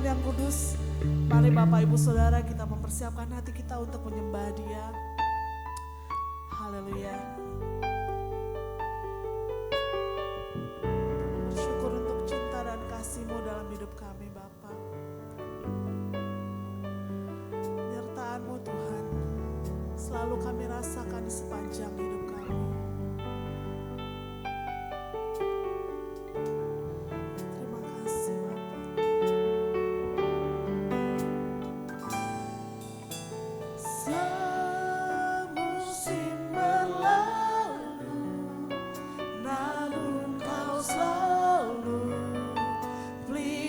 yang kudus, mari Bapak Ibu Saudara kita mempersiapkan hati kita untuk menyembah Dia. Haleluya. Bersyukur untuk cinta dan kasih-Mu dalam hidup kami Bapa. Penyertaan-Mu Tuhan selalu kami rasakan di sepanjang hidup kami. Terima kasih Bapa. Semusim berlalu, namun Kau selalu peliharaku.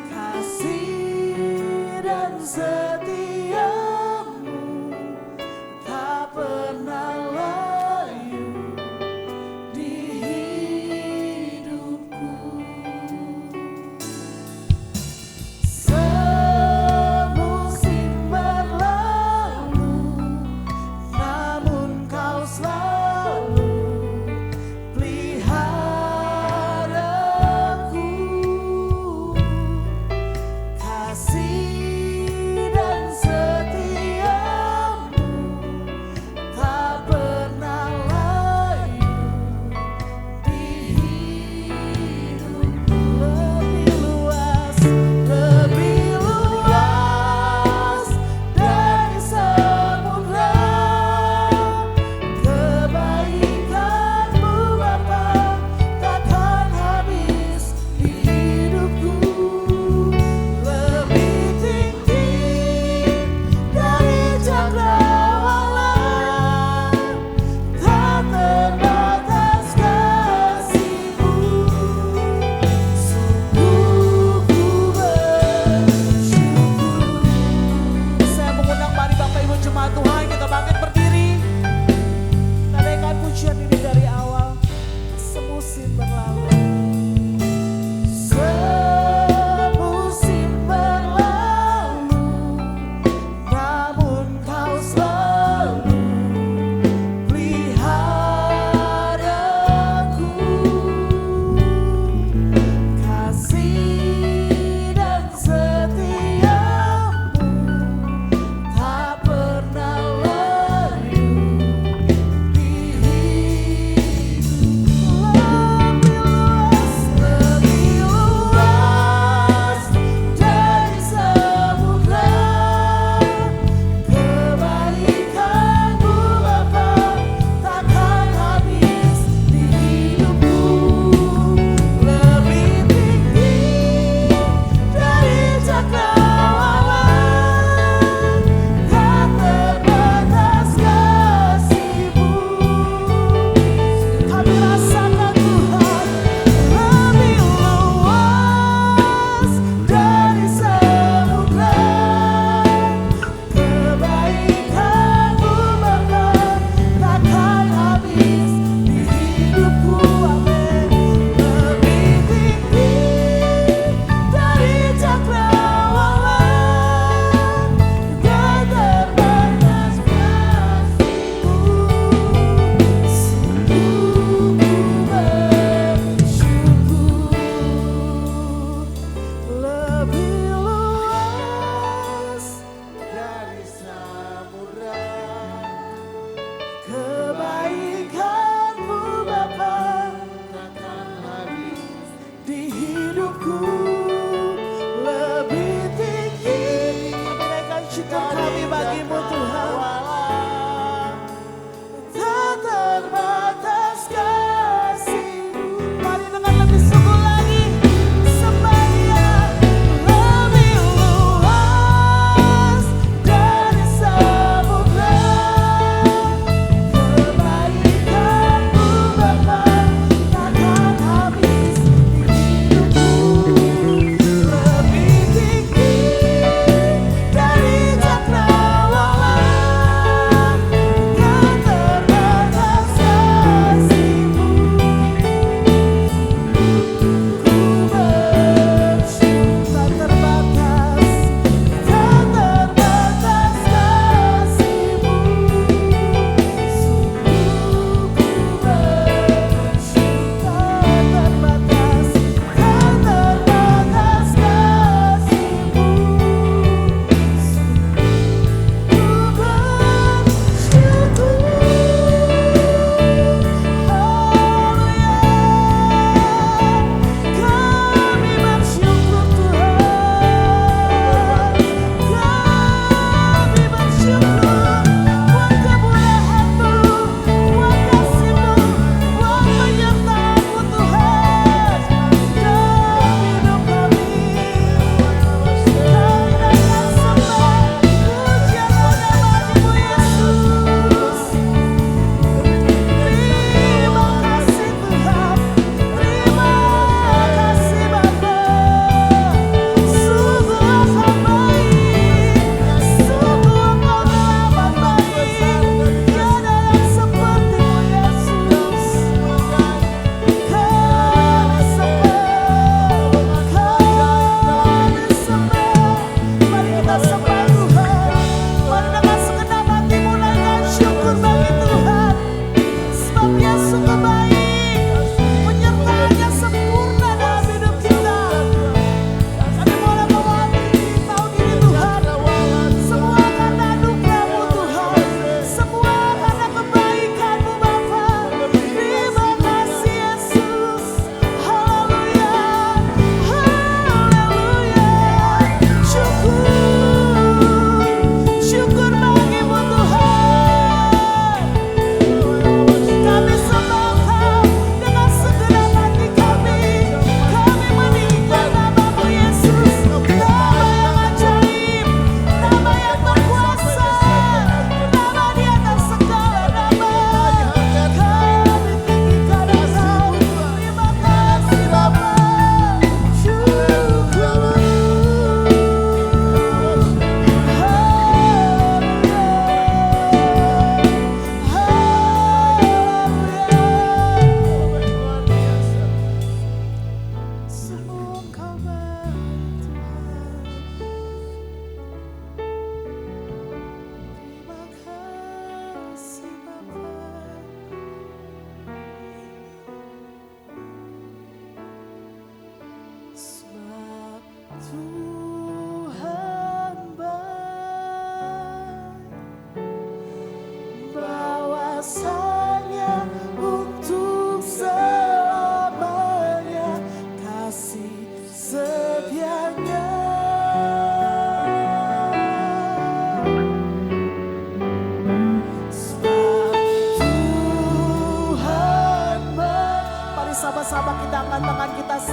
Kasih dan setia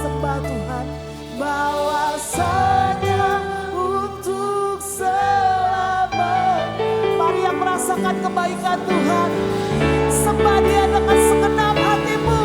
sembah Tuhan. Bahwasanya untuk selamanya. Mari yang merasakan kebaikan Tuhan, sembah Dia dengan segenap hatimu.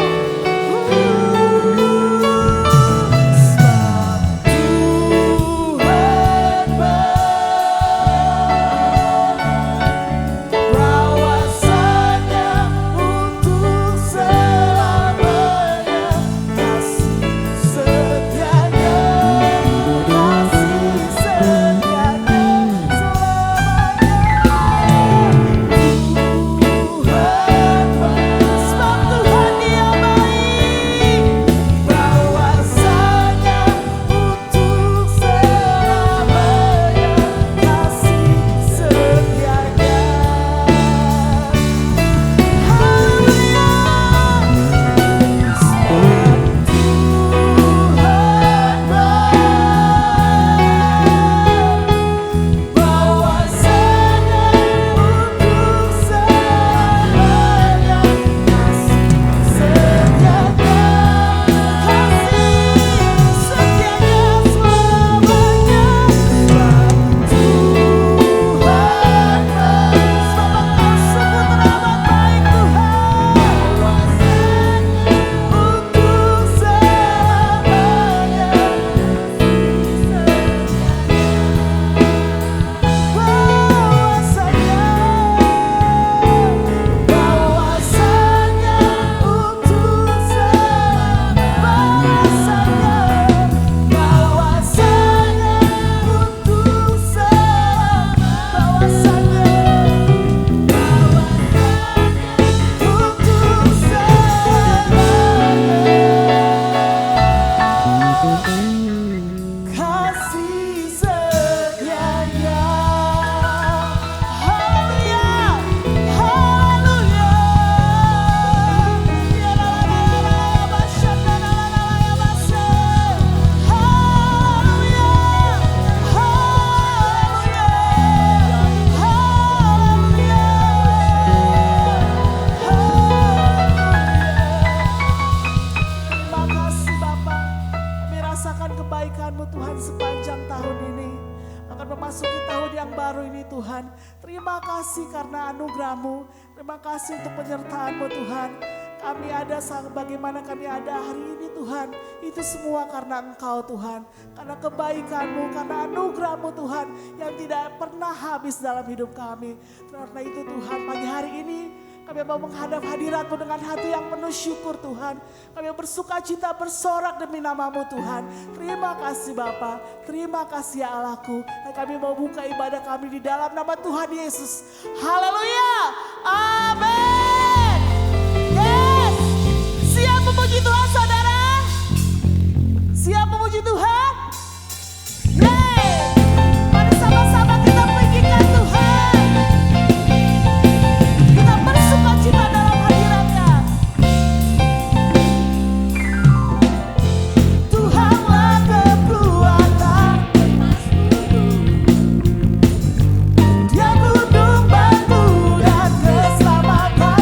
Kebaikan-Mu Tuhan sepanjang tahun ini, akan memasuki tahun yang baru ini Tuhan. Terima kasih karena anugerah-Mu, terima kasih untuk penyertaan-Mu Tuhan. Kami ada bagaimana kami ada hari ini Tuhan, itu semua karena Engkau Tuhan, karena kebaikan-Mu, karena anugerah-Mu Tuhan yang tidak pernah habis dalam hidup kami. Karena itu Tuhan, pagi hari ini kami mau menghadap hadirat-Mu dengan hati yang penuh syukur Tuhan. Kami bersuka cita bersorak demi nama-Mu Tuhan. Terima kasih Bapa, terima kasih ya Allahku. Dan kami mau buka ibadah kami di dalam nama Tuhan Yesus. Haleluya, amin. Yes, siap memuji Tuhan saudara? Siap memuji Tuhan? Yeay, mari sama-sama kita tinggikan Tuhan. Sukacita dalam hadirat-Nya. Tuhanlah kekuatan, Dia gunung batu dan keselamatan.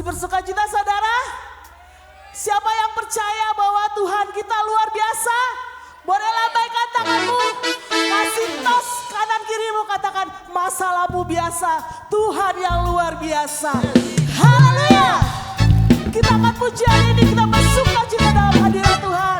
Masih bersuka cita saudara? Siapa yang percaya bahwa Tuhan kita luar biasa? Boleh lambaikan tanganmu, kasih tos kanan kirimu, katakan masalahmu biasa, Tuhan yang luar biasa. Haleluya. Kita akan pujian ini, kita bersuka cita dalam hadirat Tuhan.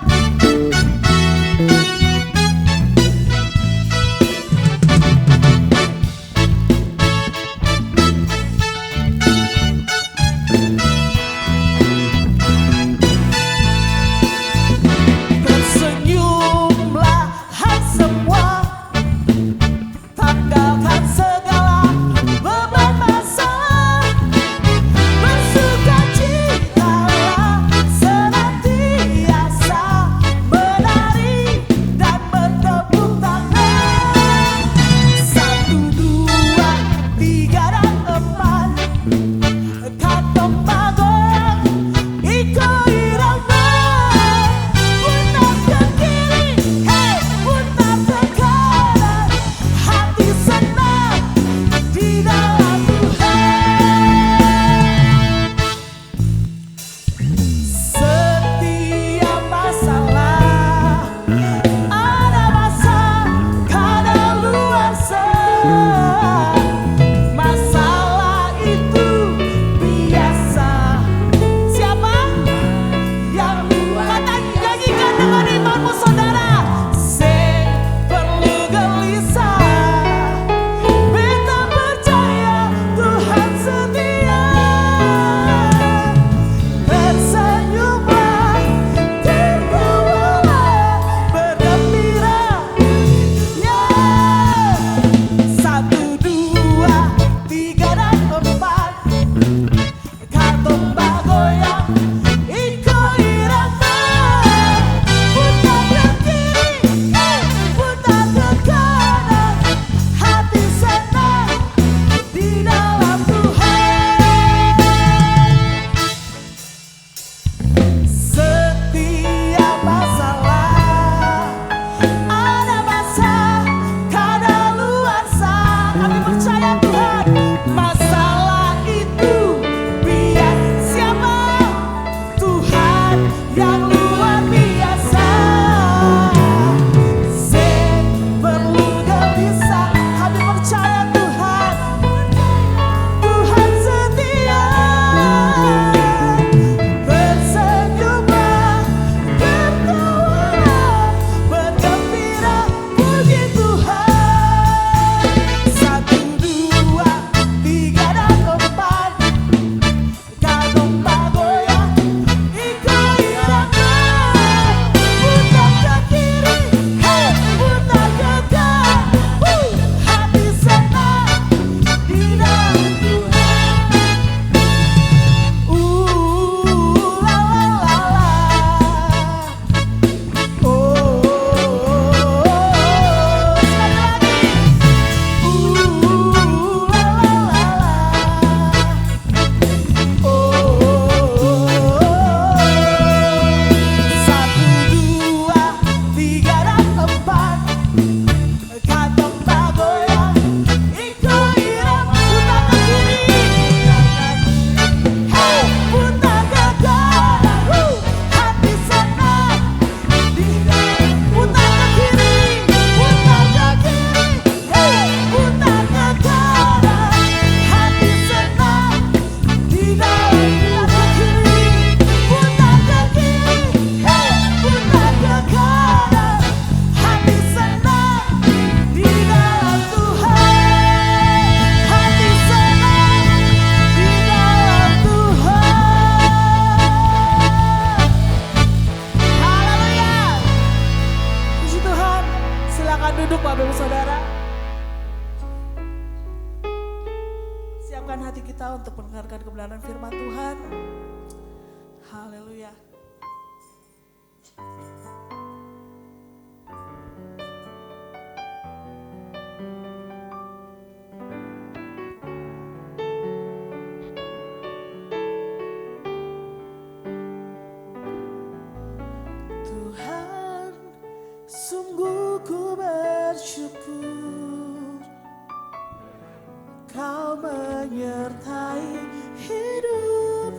Kau menyertai hidup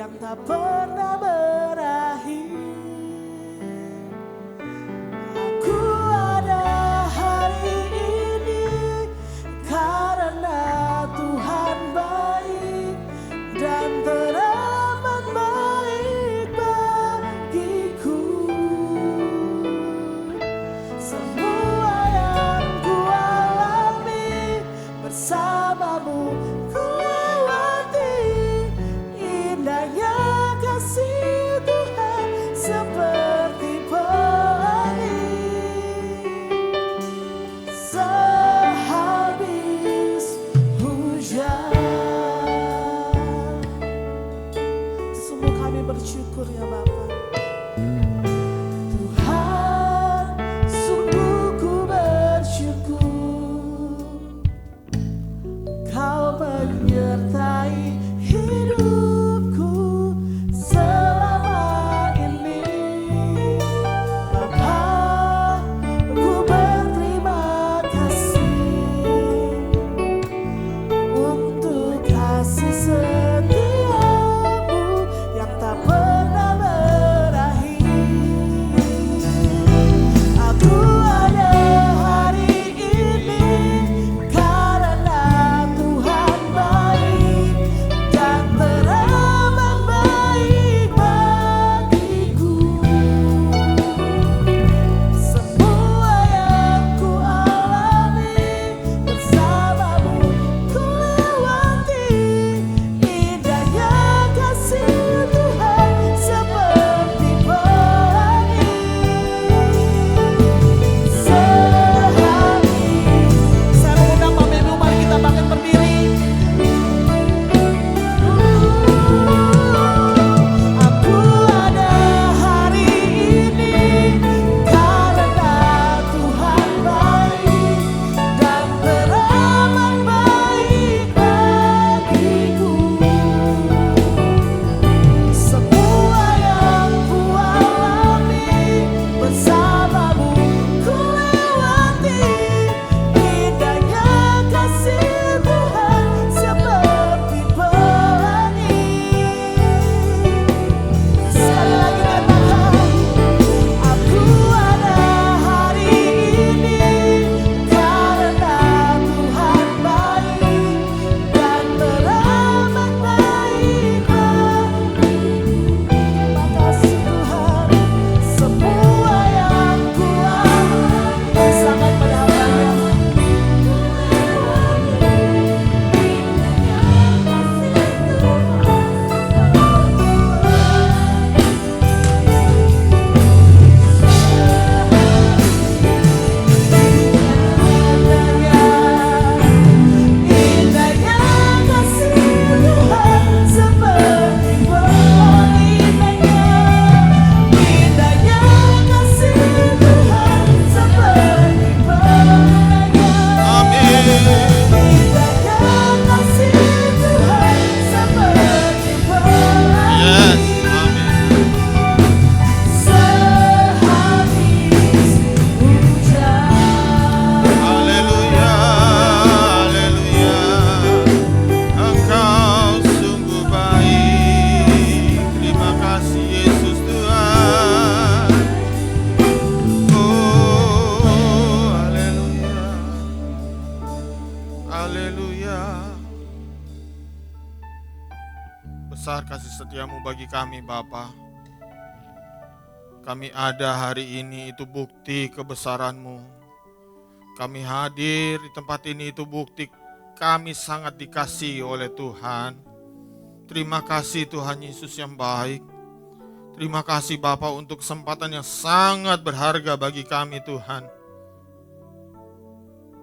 yang tak pernah berakhir. Aku ada hari ini karena Tuhan baik dan teramat baik bagiku. Semua yang ku alami bersamamu ku lewati, indahnya kasih Tuhan seperti pelangi. Sehabis hujan, sungguh kami bersyukur ya Bapa. Tuhan, sungguh ku bersyukur Kau menyertai hidupku selama ini. Bapa, ku berterima kasih untuk kasih setiamu yang tak pernah berakhir. Aku ada hari ini karena Tuhan baik dan teramat baik bagiku. Semua yang ku alami bersamamu ku lewati, indahnya kasih Tuhan seperti pelangi. Sehabis, saya mengundang Bapak Ibu, mari kita bangkit berdiri. Aku ada hari ini karena Tuhan baik dan teramat baik bagiku. Semua yang ku alami bersamamu ku lewati, indahnya kasih Tuhan seperti pelangi. Sekali lagi katakan, aku ada hari ini karena Tuhan baik dan teramat baik bagiku. Terima kasih Tuhan, semua yang ku alami sangat berharga. Indahnya kasih Tuhan seperti pelangi. Indahnya kasih Tuhan seperti pelangi. Indahnya kasih Tuhan seperti pelangi. Sehabis hujan. Haleluya, haleluya. Engkau sungguh baik. Terima kasih Yesus Tuhan. Oh, haleluya. Haleluya. Besar kasih setiamu bagi kami Bapa. Kami ada hari ini itu bukti kebesaran-Mu. Kami hadir di tempat ini itu bukti kami sangat dikasihi oleh Tuhan. Terima kasih Tuhan Yesus yang baik. Terima kasih Bapa untuk kesempatan yang sangat berharga bagi kami Tuhan.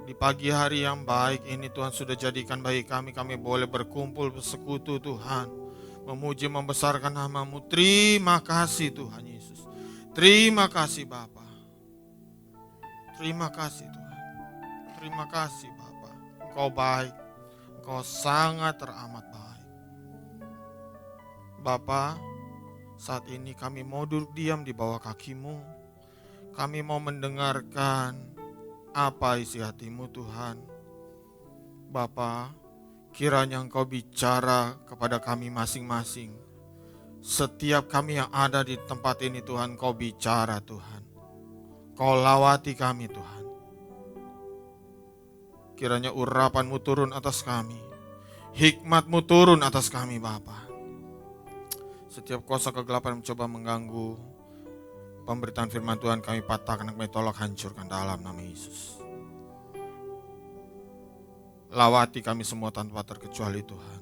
Di pagi hari yang baik ini Tuhan sudah jadikan bagi kami boleh berkumpul bersekutu Tuhan. Memuji membesarkan nama-Mu. Terima kasih Tuhan Yesus. Terima kasih Bapa. Terima kasih Tuhan. Terima kasih Bapa. Engkau baik. Engkau sangat teramat baik. Bapa, saat ini kami mau duduk diam di bawah kaki-Mu. Kami mau mendengarkan apa isi hati-Mu Tuhan. Bapa, kiranya Engkau bicara kepada kami masing-masing. Setiap kami yang ada di tempat ini Tuhan, Kau bicara Tuhan. Kau lawati kami Tuhan. Kiranya urapan-Mu turun atas kami. Hikmat-Mu turun atas kami Bapa. Setiap kuasa kegelapan mencoba mengganggu pemberitaan firman Tuhan, kami patahkan, kami tolak, hancurkan dalam nama Yesus. Lawati kami semua tanpa terkecuali Tuhan.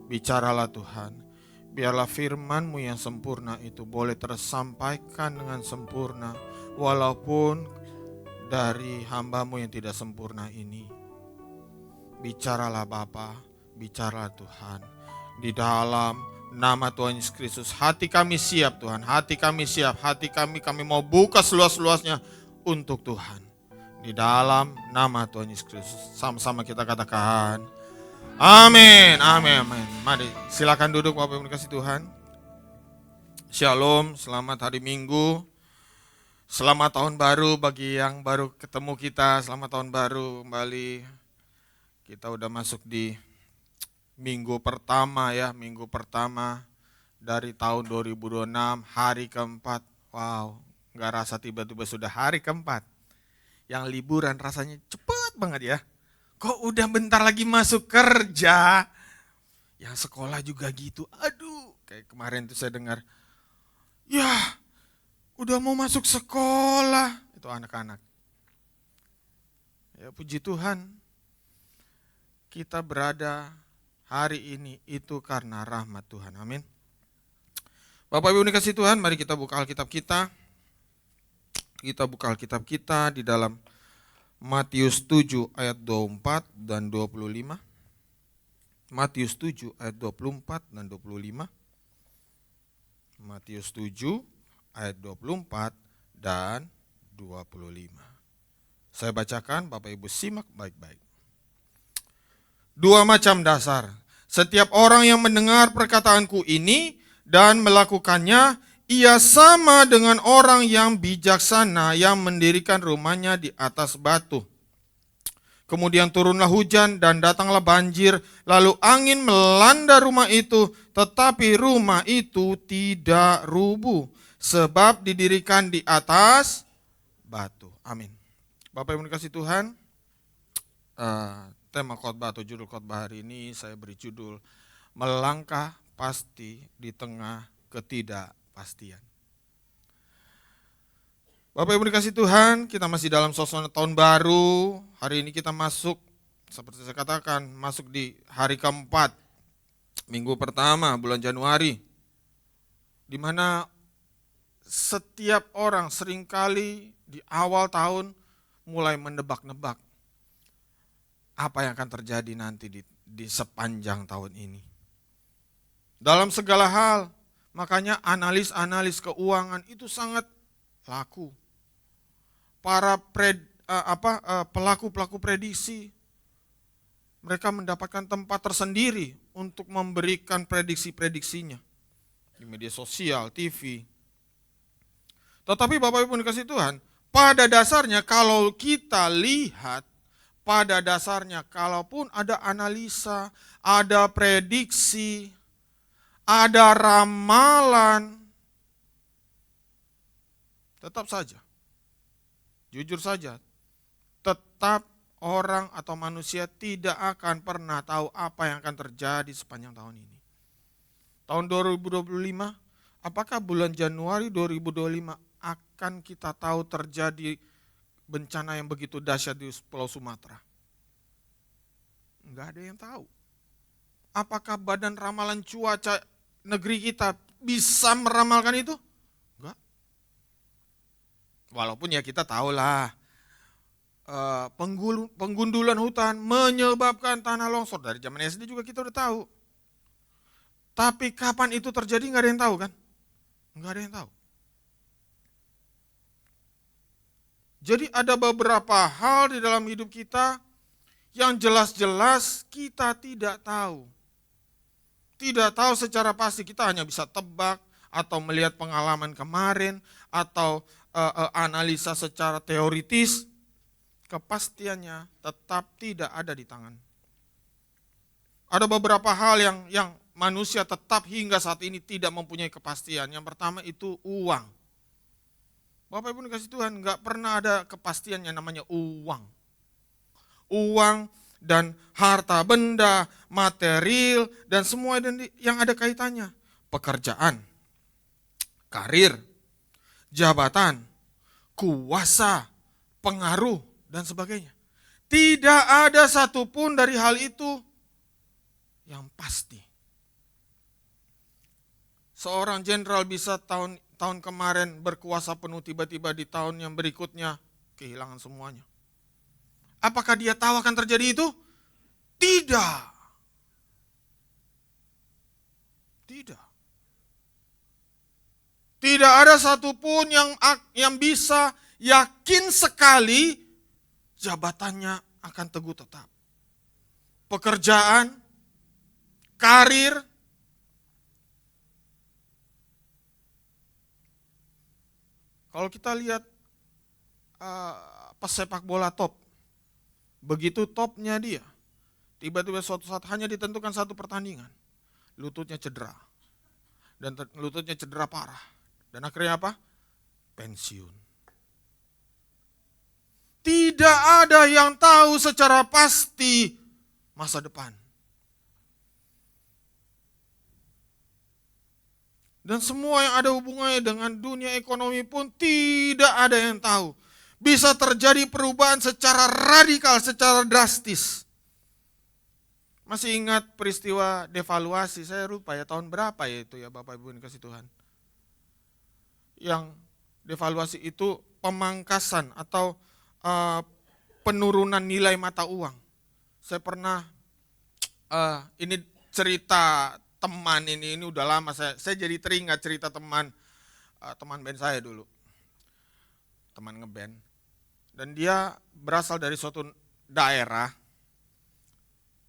Bicaralah Tuhan. Biarlah firman-Mu yang sempurna itu boleh tersampaikan dengan sempurna. Walaupun dari hamba-Mu yang tidak sempurna ini. Bicaralah Bapa, bicaralah Tuhan. Di dalam nama Tuhan Yesus Kristus, hati kami siap Tuhan. Hati kami siap, hati kami mau buka seluas-luasnya untuk Tuhan. Di dalam nama Tuhan Yesus Kristus. Sama-sama kita katakan, amin, amin, amin. Mari silakan duduk Bapak Ibu dikasih Tuhan. Shalom, selamat hari Minggu. Selamat tahun baru bagi yang baru ketemu kita. Selamat tahun baru kembali. Kita udah masuk di minggu pertama ya, minggu pertama dari tahun 2026, hari keempat. Wow, gak rasa tiba-tiba sudah hari keempat. Yang liburan rasanya cepet banget ya. Kok udah bentar lagi masuk kerja? Yang sekolah juga gitu. Aduh, kayak kemarin tuh saya dengar, ya udah mau masuk sekolah. Itu anak-anak. Ya puji Tuhan, kita berada hari ini itu karena rahmat Tuhan. Amin. Bapak Ibu dikasih Tuhan, mari kita buka Alkitab kita. Kita buka Alkitab kita di dalam Matius 7 ayat 24 dan 25. Matius 7 ayat 24 dan 25. Matius 7 ayat 24 dan 25. Saya bacakan, Bapak Ibu simak baik-baik. Dua macam dasar. Setiap orang yang mendengar perkataanku ini dan melakukannya, ia sama dengan orang yang bijaksana yang mendirikan rumahnya di atas batu. Kemudian turunlah hujan dan datanglah banjir, lalu angin melanda rumah itu, tetapi rumah itu tidak rubuh, sebab didirikan di atas batu. Amin. Bapak Ibu dikasih Tuhan, tema khotbah atau judul khotbah hari ini saya beri judul melangkah pasti di tengah ketidakpastian. Bapak Ibu dikasih Tuhan, kita masih dalam suasana tahun baru. Hari ini kita masuk, seperti saya katakan, masuk di hari keempat, minggu pertama bulan Januari, di mana setiap orang seringkali di awal tahun mulai menebak-nebak apa yang akan terjadi nanti di sepanjang tahun ini. Dalam segala hal, makanya analis keuangan itu sangat laku. Para pelaku prediksi, mereka mendapatkan tempat tersendiri untuk memberikan prediksi-prediksinya di media sosial, TV. Tetapi Bapak Ibu dikasih Tuhan, pada dasarnya kalau kita lihat, pada dasarnya kalaupun ada analisa, ada prediksi, ada ramalan, tetap saja, jujur saja, tetap orang atau manusia tidak akan pernah tahu apa yang akan terjadi sepanjang tahun ini. Tahun 2025, apakah bulan Januari 2025 akan kita tahu terjadi bencana yang begitu dahsyat di Pulau Sumatera? Enggak ada yang tahu. Apakah Badan Ramalan Cuaca negeri kita bisa meramalkan itu? Enggak. Walaupun ya kita tahulah penggundulan hutan menyebabkan tanah longsor. Dari zaman SD juga kita udah tahu. Tapi kapan itu terjadi enggak ada yang tahu kan? Enggak ada yang tahu. Jadi ada beberapa hal di dalam hidup kita yang jelas-jelas kita tidak tahu. Tidak tahu secara pasti, kita hanya bisa tebak atau melihat pengalaman kemarin atau analisa secara teoritis. Kepastiannya tetap tidak ada di tangan. Ada beberapa hal yang manusia tetap hingga saat ini tidak mempunyai kepastian. Yang pertama itu uang. Bapak Ibu dikasih Tuhan, nggak pernah ada kepastian yang namanya uang. Uang dan harta benda, material, dan semua yang ada kaitannya. Pekerjaan, karir, jabatan, kuasa, pengaruh, dan sebagainya. Tidak ada satupun dari hal itu yang pasti. Seorang jenderal bisa tahun kemarin berkuasa penuh, tiba-tiba di tahun yang berikutnya kehilangan semuanya. Apakah dia tahu akan terjadi itu? Tidak. Tidak. Tidak ada satupun yang bisa yakin sekali jabatannya akan teguh tetap. Pekerjaan, karir, kalau kita lihat pesepak bola top, begitu topnya dia, tiba-tiba suatu saat hanya ditentukan satu pertandingan, lututnya cedera. Dan lututnya cedera parah. Dan akhirnya apa? Pensiun. Tidak ada yang tahu secara pasti masa depan. Dan semua yang ada hubungannya dengan dunia ekonomi pun tidak ada yang tahu. Bisa terjadi perubahan secara radikal, secara drastis. Masih ingat peristiwa devaluasi, saya lupa ya tahun berapa ya itu ya Bapak Ibu yang kasih Tuhan. Yang devaluasi itu pemangkasan atau penurunan nilai mata uang. Saya pernah, ini cerita teman ini udah lama, saya jadi teringat cerita teman band saya dulu. Teman ngeband. Dan dia berasal dari suatu daerah.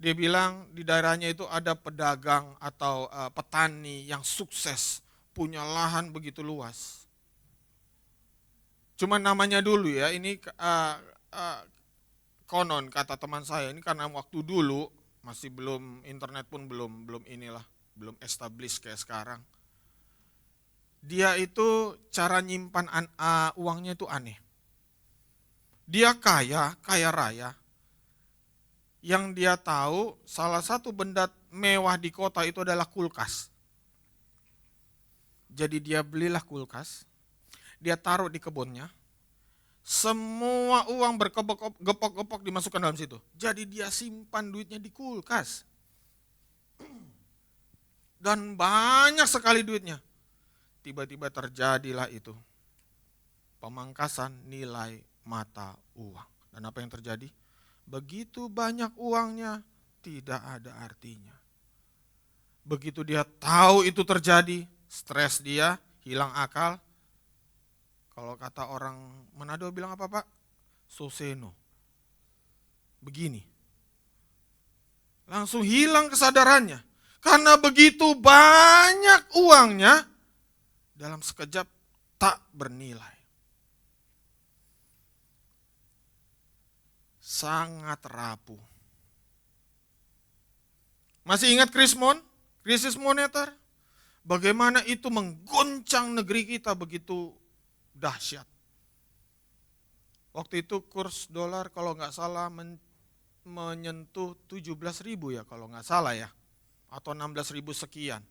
Dia bilang di daerahnya itu ada pedagang atau petani yang sukses, punya lahan begitu luas. Cuma namanya dulu ya, ini konon kata teman saya, ini karena waktu dulu masih belum, internet pun belum establish kayak sekarang. Dia itu cara nyimpan uangnya itu aneh. Dia kaya raya. Yang dia tahu salah satu benda mewah di kota itu adalah kulkas. Jadi dia belilah kulkas, dia taruh di kebunnya, semua uang bergepok-gepok dimasukkan dalam situ. Jadi dia simpan duitnya di kulkas. Dan banyak sekali duitnya. Tiba-tiba terjadilah itu. Pemangkasan nilai mata uang. Dan apa yang terjadi? Begitu banyak uangnya, tidak ada artinya. Begitu dia tahu itu terjadi, stres dia, hilang akal. Kalau kata orang Manado bilang apa Pak? Soseno. Begini. Langsung hilang kesadarannya. Karena begitu banyak uangnya, dalam sekejap tak bernilai. Sangat rapuh. Masih ingat krisis moneter? Bagaimana itu menggoncang negeri kita begitu dahsyat. Waktu itu kurs dolar kalau nggak salah menyentuh 17.000 ya kalau nggak salah ya. Atau 16.000 sekian.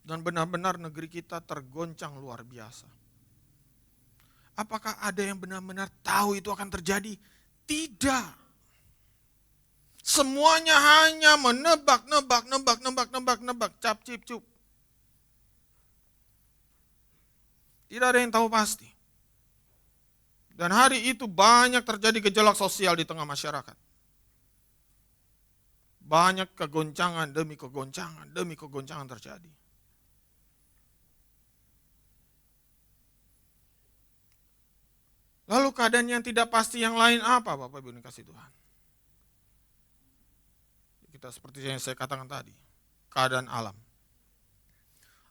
Dan benar-benar negeri kita tergoncang luar biasa. Apakah ada yang benar-benar tahu itu akan terjadi? Tidak. Semuanya hanya menebak, cap, cip, cup. Tidak ada yang tahu pasti. Dan hari itu banyak terjadi gejolak sosial di tengah masyarakat. Banyak kegoncangan demi kegoncangan terjadi. Lalu keadaan yang tidak pasti yang lain apa Bapak Ibu dikasih Tuhan? Kita seperti yang saya katakan tadi, keadaan alam.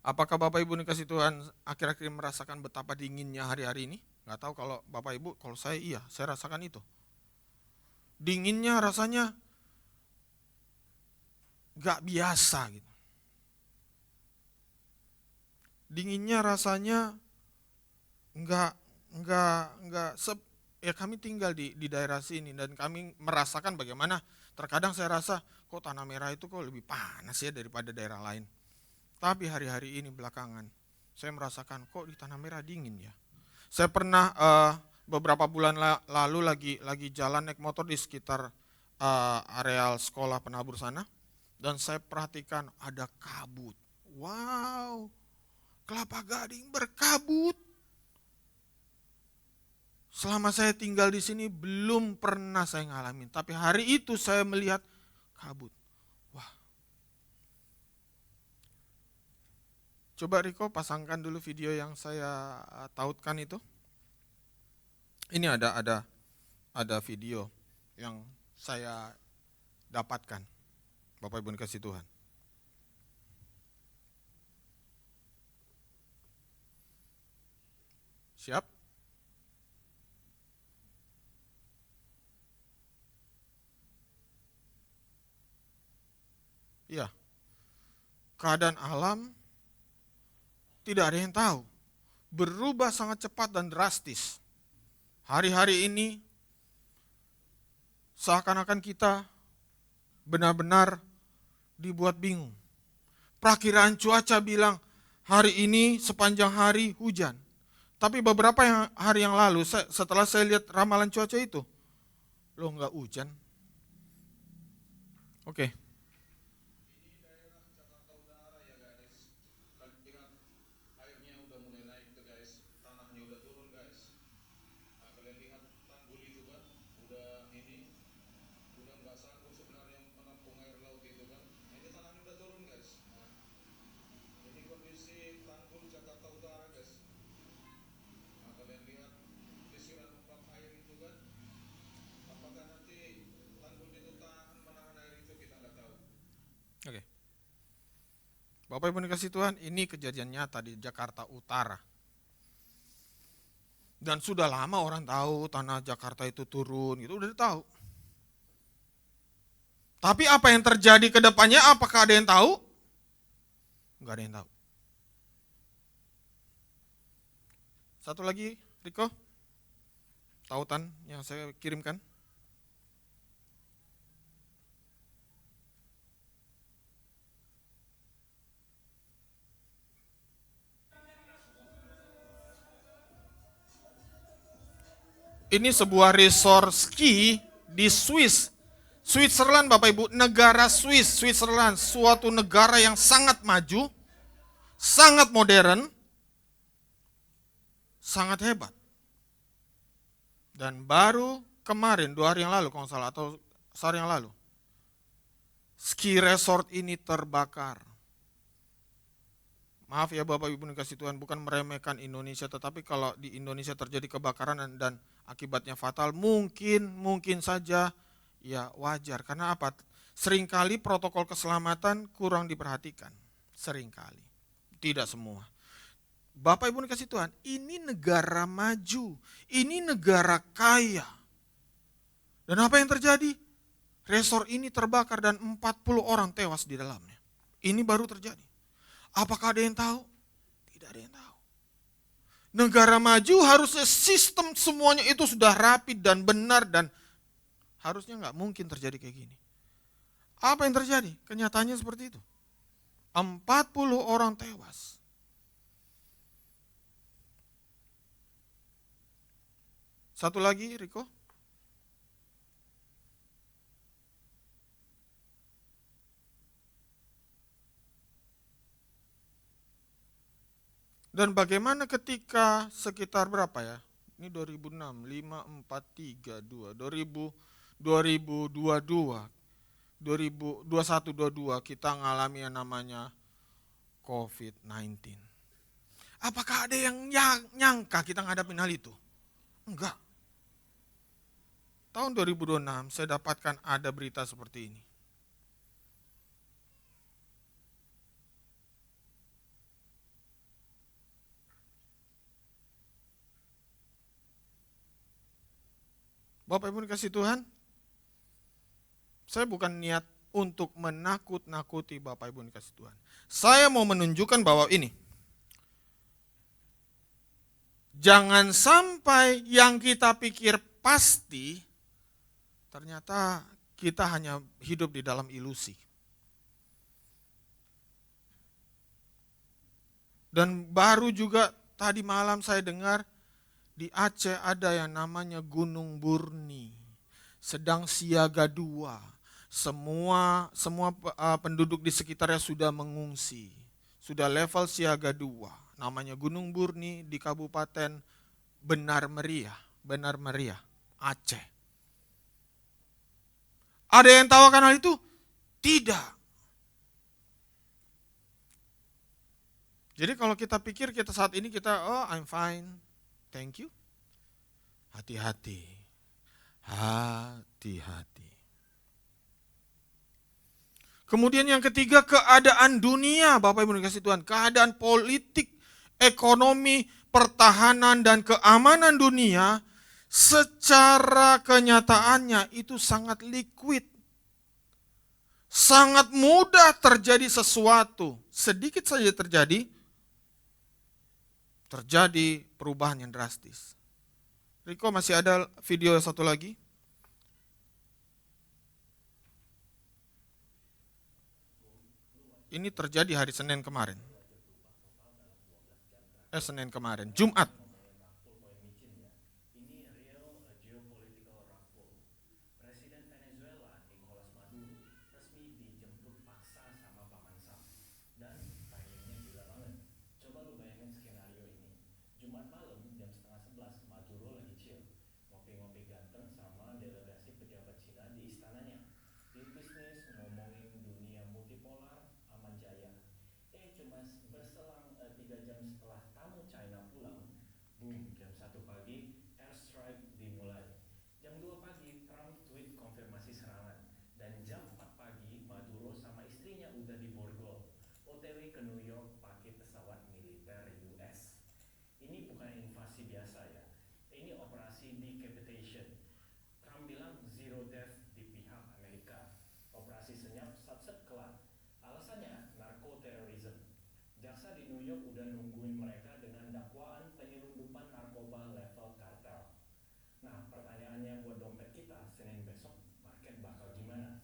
Apakah Bapak Ibu dikasih Tuhan akhir-akhir merasakan betapa dinginnya hari-hari ini? Gak tahu kalau Bapak Ibu, kalau saya iya, saya rasakan itu. Dinginnya rasanya gak biasa gitu. Dinginnya rasanya ya kami tinggal di daerah sini dan kami merasakan bagaimana terkadang saya rasa kok Tanah Merah itu kok lebih panas ya daripada daerah lain. Tapi hari-hari ini belakangan saya merasakan kok di Tanah Merah dingin ya. Saya pernah beberapa bulan lalu lagi jalan naik motor di sekitar areal sekolah penabur sana dan saya perhatikan ada kabut. Wow, Kelapa Gading berkabut. Selama saya tinggal di sini belum pernah saya ngalamin, tapi hari itu saya melihat kabut. Wah. Coba Riko pasangkan dulu video yang saya tautkan itu. Ini ada video yang saya dapatkan. Bapak Ibu dikasih Tuhan. Siap? Iya. Keadaan alam tidak ada yang tahu. Berubah sangat cepat dan drastis. Hari-hari ini seakan-akan kita benar-benar dibuat bingung. Perakiraan cuaca bilang hari ini sepanjang hari hujan. Tapi beberapa hari yang lalu setelah saya lihat ramalan cuaca itu, loh nggak hujan. Oke. Oke. Bapak Ibu dikasih Tuhan, ini kejadian nyata di Jakarta Utara. Dan sudah lama orang tahu tanah Jakarta itu turun, gitu udah tahu. Tapi apa yang terjadi ke depannya, apakah ada yang tahu? Enggak ada yang tahu. Satu lagi, Riko, tautan yang saya kirimkan. Ini sebuah resort ski di Switzerland Bapak Ibu, negara Switzerland, suatu negara yang sangat maju, sangat modern, sangat hebat. Dan baru kemarin, 2 hari yang lalu kalau salah, atau sehari yang lalu, ski resort ini terbakar. Maaf ya Bapak Ibu dikasih Tuhan, bukan meremehkan Indonesia, tetapi kalau di Indonesia terjadi kebakaran dan akibatnya fatal, mungkin saja ya wajar. Karena apa? Seringkali protokol keselamatan kurang diperhatikan. Seringkali. Tidak semua. Bapak Ibu dikasih Tuhan, ini negara maju. Ini negara kaya. Dan apa yang terjadi? Resort ini terbakar dan 40 orang tewas di dalamnya. Ini baru terjadi. Apakah ada yang tahu? Tidak ada yang tahu. Negara maju harusnya sistem semuanya itu sudah rapi dan benar dan harusnya nggak mungkin terjadi kayak gini. Apa yang terjadi? Kenyataannya seperti itu. 40 orang tewas. Satu lagi, Riko. Dan bagaimana ketika sekitar berapa ya? Ini 2006, 5, 4, 3, 2, 2022, 2021, 2022 kita ngalami yang namanya COVID-19. Apakah ada yang nyangka kita ngadapin hal itu? Enggak. Tahun 2026 saya dapatkan ada berita seperti ini. Bapak Ibu dikasih Tuhan, saya bukan niat untuk menakut-nakuti Bapak Ibu yang dikasih Tuhan. Saya mau menunjukkan bahwa ini, jangan sampai yang kita pikir pasti, ternyata kita hanya hidup di dalam ilusi. Dan baru juga tadi malam saya dengar di Aceh ada yang namanya Gunung Burni, sedang siaga 2. Semua penduduk di sekitarnya sudah mengungsi, sudah level siaga 2. Namanya Gunung Burni di Kabupaten Benar Meriah, Aceh. Ada yang tahu akan hal itu? Tidak. Jadi kalau kita pikir kita saat ini oh I'm fine, thank you. Hati-hati. Kemudian yang ketiga, keadaan dunia, Bapak Ibu dikasih Tuhan. Keadaan politik, ekonomi, pertahanan, dan keamanan dunia secara kenyataannya itu sangat liquid. Sangat mudah terjadi sesuatu. Sedikit saja terjadi perubahan yang drastis. Riko, masih ada video satu lagi? Ini terjadi hari Senin kemarin. Jumat. Presiden Venezuela Nicolas Maduro resmi dijemput paksa sama Paman Sam. Dan timingnya gila banget. Coba lu bayangin skenario ini. Jumat malam jam setengah 11 Maduro lagi chill, ngopi-ngopi ganteng sama delegasi pejabat Cina di istananya. Deal bisnis, ngomongin dunia multipolar, aman jaya. Cuma berselang 3 jam setelah tamu China pulang, boom, jam 1 pagi airstrike dimulai. Jam 2 pagi Trump tweet konfirmasi serangan, dan jam 4 pagi Maduro sama istrinya udah di Borgol, OTW ke New York pakai pesawat militer US. Ini bukan invasi biasa ya, ini operasi decapitation. Trump bilang zero death di pihak Amerika. Operasi senyap sat-set kelar. Alasannya narkoterorisme. Jaksa di New York udah nungguin mereka dengan dakwaan penyelundupan narkoba level kartel. Nah, pertanyaannya buat dompet kita, Senin besok market bakal gimana?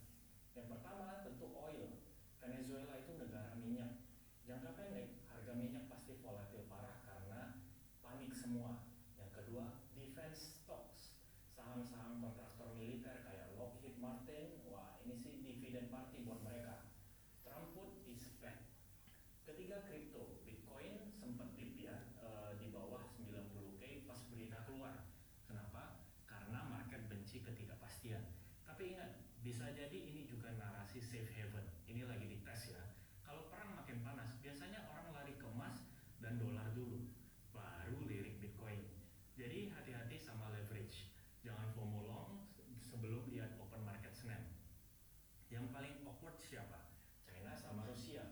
Yang pertama tentu oil. Venezuela itu negara minyak. Jangka pendek, harga minyak pasti volatil parah karena panik semua. Yang kedua, defense stocks. Saham-saham kontraktor militer kayak Lockheed Martin, wah ini sih dividen party buat mereka. Trump put is back. Ketiga, kripto. Bitcoin sempat dip ya, di bawah 90k pas berita keluar. Kenapa? Karena market benci ketidakpastian. Tapi ingat, bisa jadi ini juga narasi safe haven. Ini lagi dites ya. Kalau perang makin panas, biasanya orang lari ke emas dan dolar dulu, baru lirik Bitcoin. Jadi hati-hati sama leverage. Jangan FOMO long sebelum lihat open market Senin. Yang paling awkward siapa? China sama Rusia.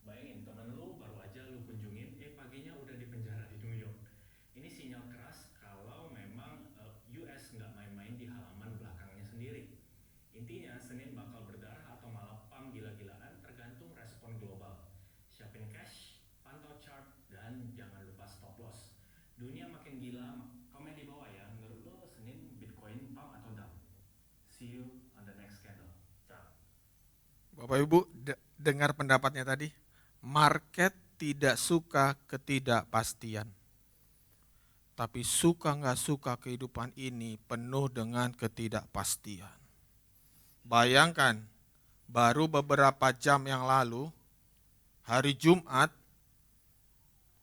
Bayangin temen lu baru aja lu kunjungin, paginya udah di penjara di New York. Ini sinyal keras kalau memang US nggak main-main di halaman belakangnya sendiri. Intinya Senin bakal berdarah atau malah pam gila-gilaan tergantung respon global. Siapin cash, pantau chart, dan jangan lupa stop loss. Dunia makin gila, komen di bawah ya. Menurut lo Senin Bitcoin pump atau down? See you on the next candle. Ciao. Bapak Ibu dengar pendapatnya tadi. Market tidak suka ketidakpastian. Tapi suka nggak suka kehidupan ini penuh dengan ketidakpastian. Bayangkan, baru beberapa jam yang lalu, hari Jumat,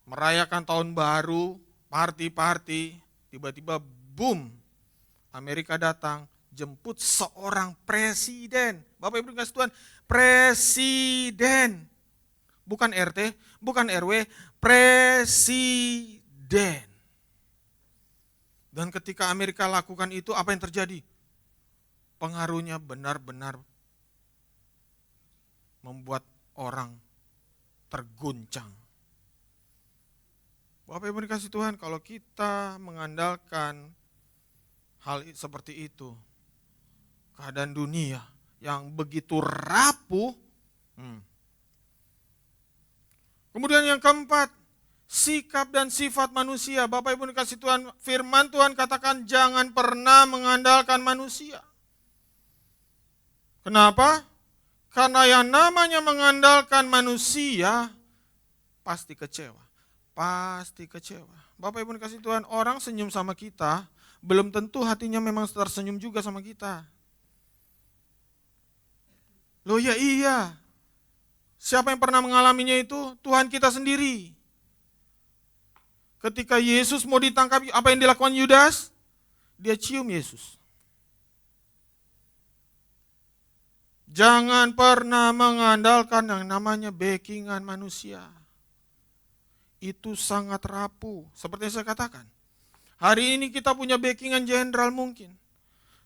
merayakan tahun baru, party-party, tiba-tiba boom, Amerika datang, jemput seorang presiden. Bapak Ibu kasih Tuhan, presiden. Bukan RT, bukan RW, presiden. Dan ketika Amerika lakukan itu, apa yang terjadi? Pengaruhnya benar-benar membuat orang terguncang. Bapak Ibu dikasih Tuhan, kalau kita mengandalkan hal seperti itu, keadaan dunia, yang begitu rapuh. Kemudian yang keempat, sikap dan sifat manusia. Bapak Ibu dikasih Tuhan, firman Tuhan katakan jangan pernah mengandalkan manusia. Kenapa? Karena yang namanya mengandalkan manusia pasti kecewa. Pasti kecewa. Bapak Ibu dikasih Tuhan, orang senyum sama kita, belum tentu hatinya memang tersenyum juga sama kita. Loh ya iya. Siapa yang pernah mengalaminya itu? Tuhan kita sendiri. Ketika Yesus mau ditangkap, apa yang dilakukan Yudas? Dia cium Yesus. Jangan pernah mengandalkan yang namanya backingan manusia. Itu sangat rapuh. Seperti yang saya katakan. Hari ini kita punya backingan jenderal mungkin.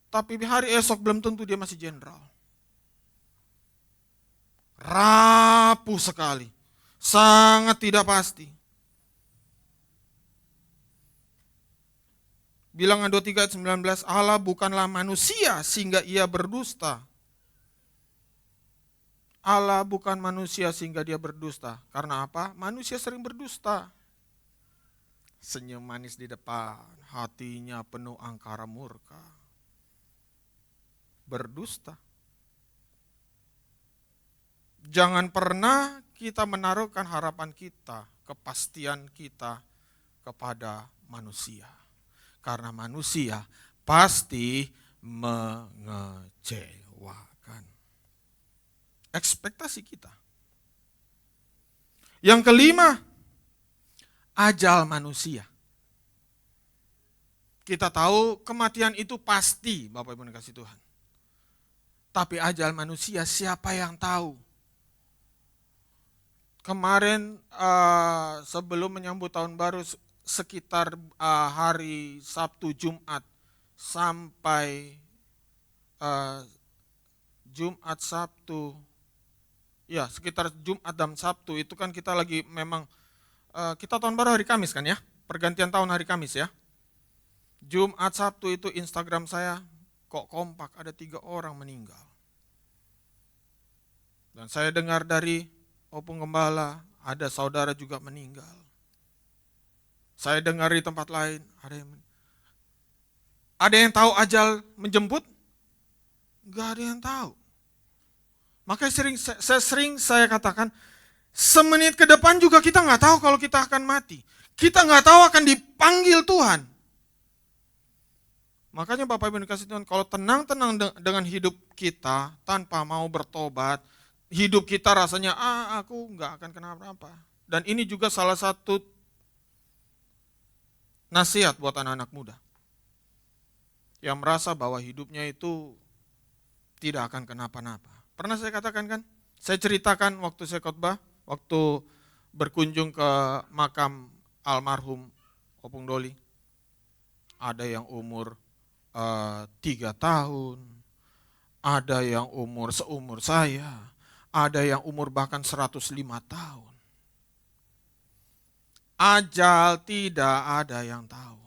Tapi hari esok belum tentu dia masih jenderal. Rapuh sekali. Sangat tidak pasti. Bilangan 23 ayat 19, Allah bukanlah manusia sehingga ia berdusta. Allah bukan manusia sehingga dia berdusta. Karena apa? Manusia sering berdusta. Senyum manis di depan, hatinya penuh angkara murka. Berdusta. Jangan pernah kita menaruhkan harapan kita, kepastian kita kepada manusia. Karena manusia pasti mengecewakan. Ekspektasi kita. Yang kelima, ajal manusia. Kita tahu kematian itu pasti, Bapak Ibu dikasih Tuhan. Tapi ajal manusia siapa yang tahu? Kemarin sebelum menyambut tahun baru sekitar hari Sabtu Jumat sampai Jumat Sabtu, ya sekitar Jumat dan Sabtu itu kan kita lagi memang kita tahun baru hari Kamis kan ya, pergantian tahun hari Kamis ya. Jumat Sabtu itu Instagram saya kok kompak ada 3 orang meninggal. Dan saya dengar dari Opung Gembala, ada saudara juga meninggal. Saya dengar di tempat lain, ada yang tahu ajal menjemput? Enggak ada yang tahu. Makanya sering saya katakan, semenit ke depan juga kita nggak tahu kalau kita akan mati. Kita nggak tahu akan dipanggil Tuhan. Makanya Bapak Ibu dikasih Tuhan, kalau tenang-tenang dengan hidup kita tanpa mau bertobat, hidup kita rasanya, aku nggak akan kenapa-napa. Dan ini juga salah satu nasihat buat anak-anak muda. Yang merasa bahwa hidupnya itu tidak akan kenapa-napa. Pernah saya katakan kan, saya ceritakan waktu saya khotbah, waktu berkunjung ke makam almarhum Opung Doli. Ada yang umur 3 tahun, ada yang umur seumur saya, ada yang umur bahkan 105 tahun. Ajal tidak ada yang tahu.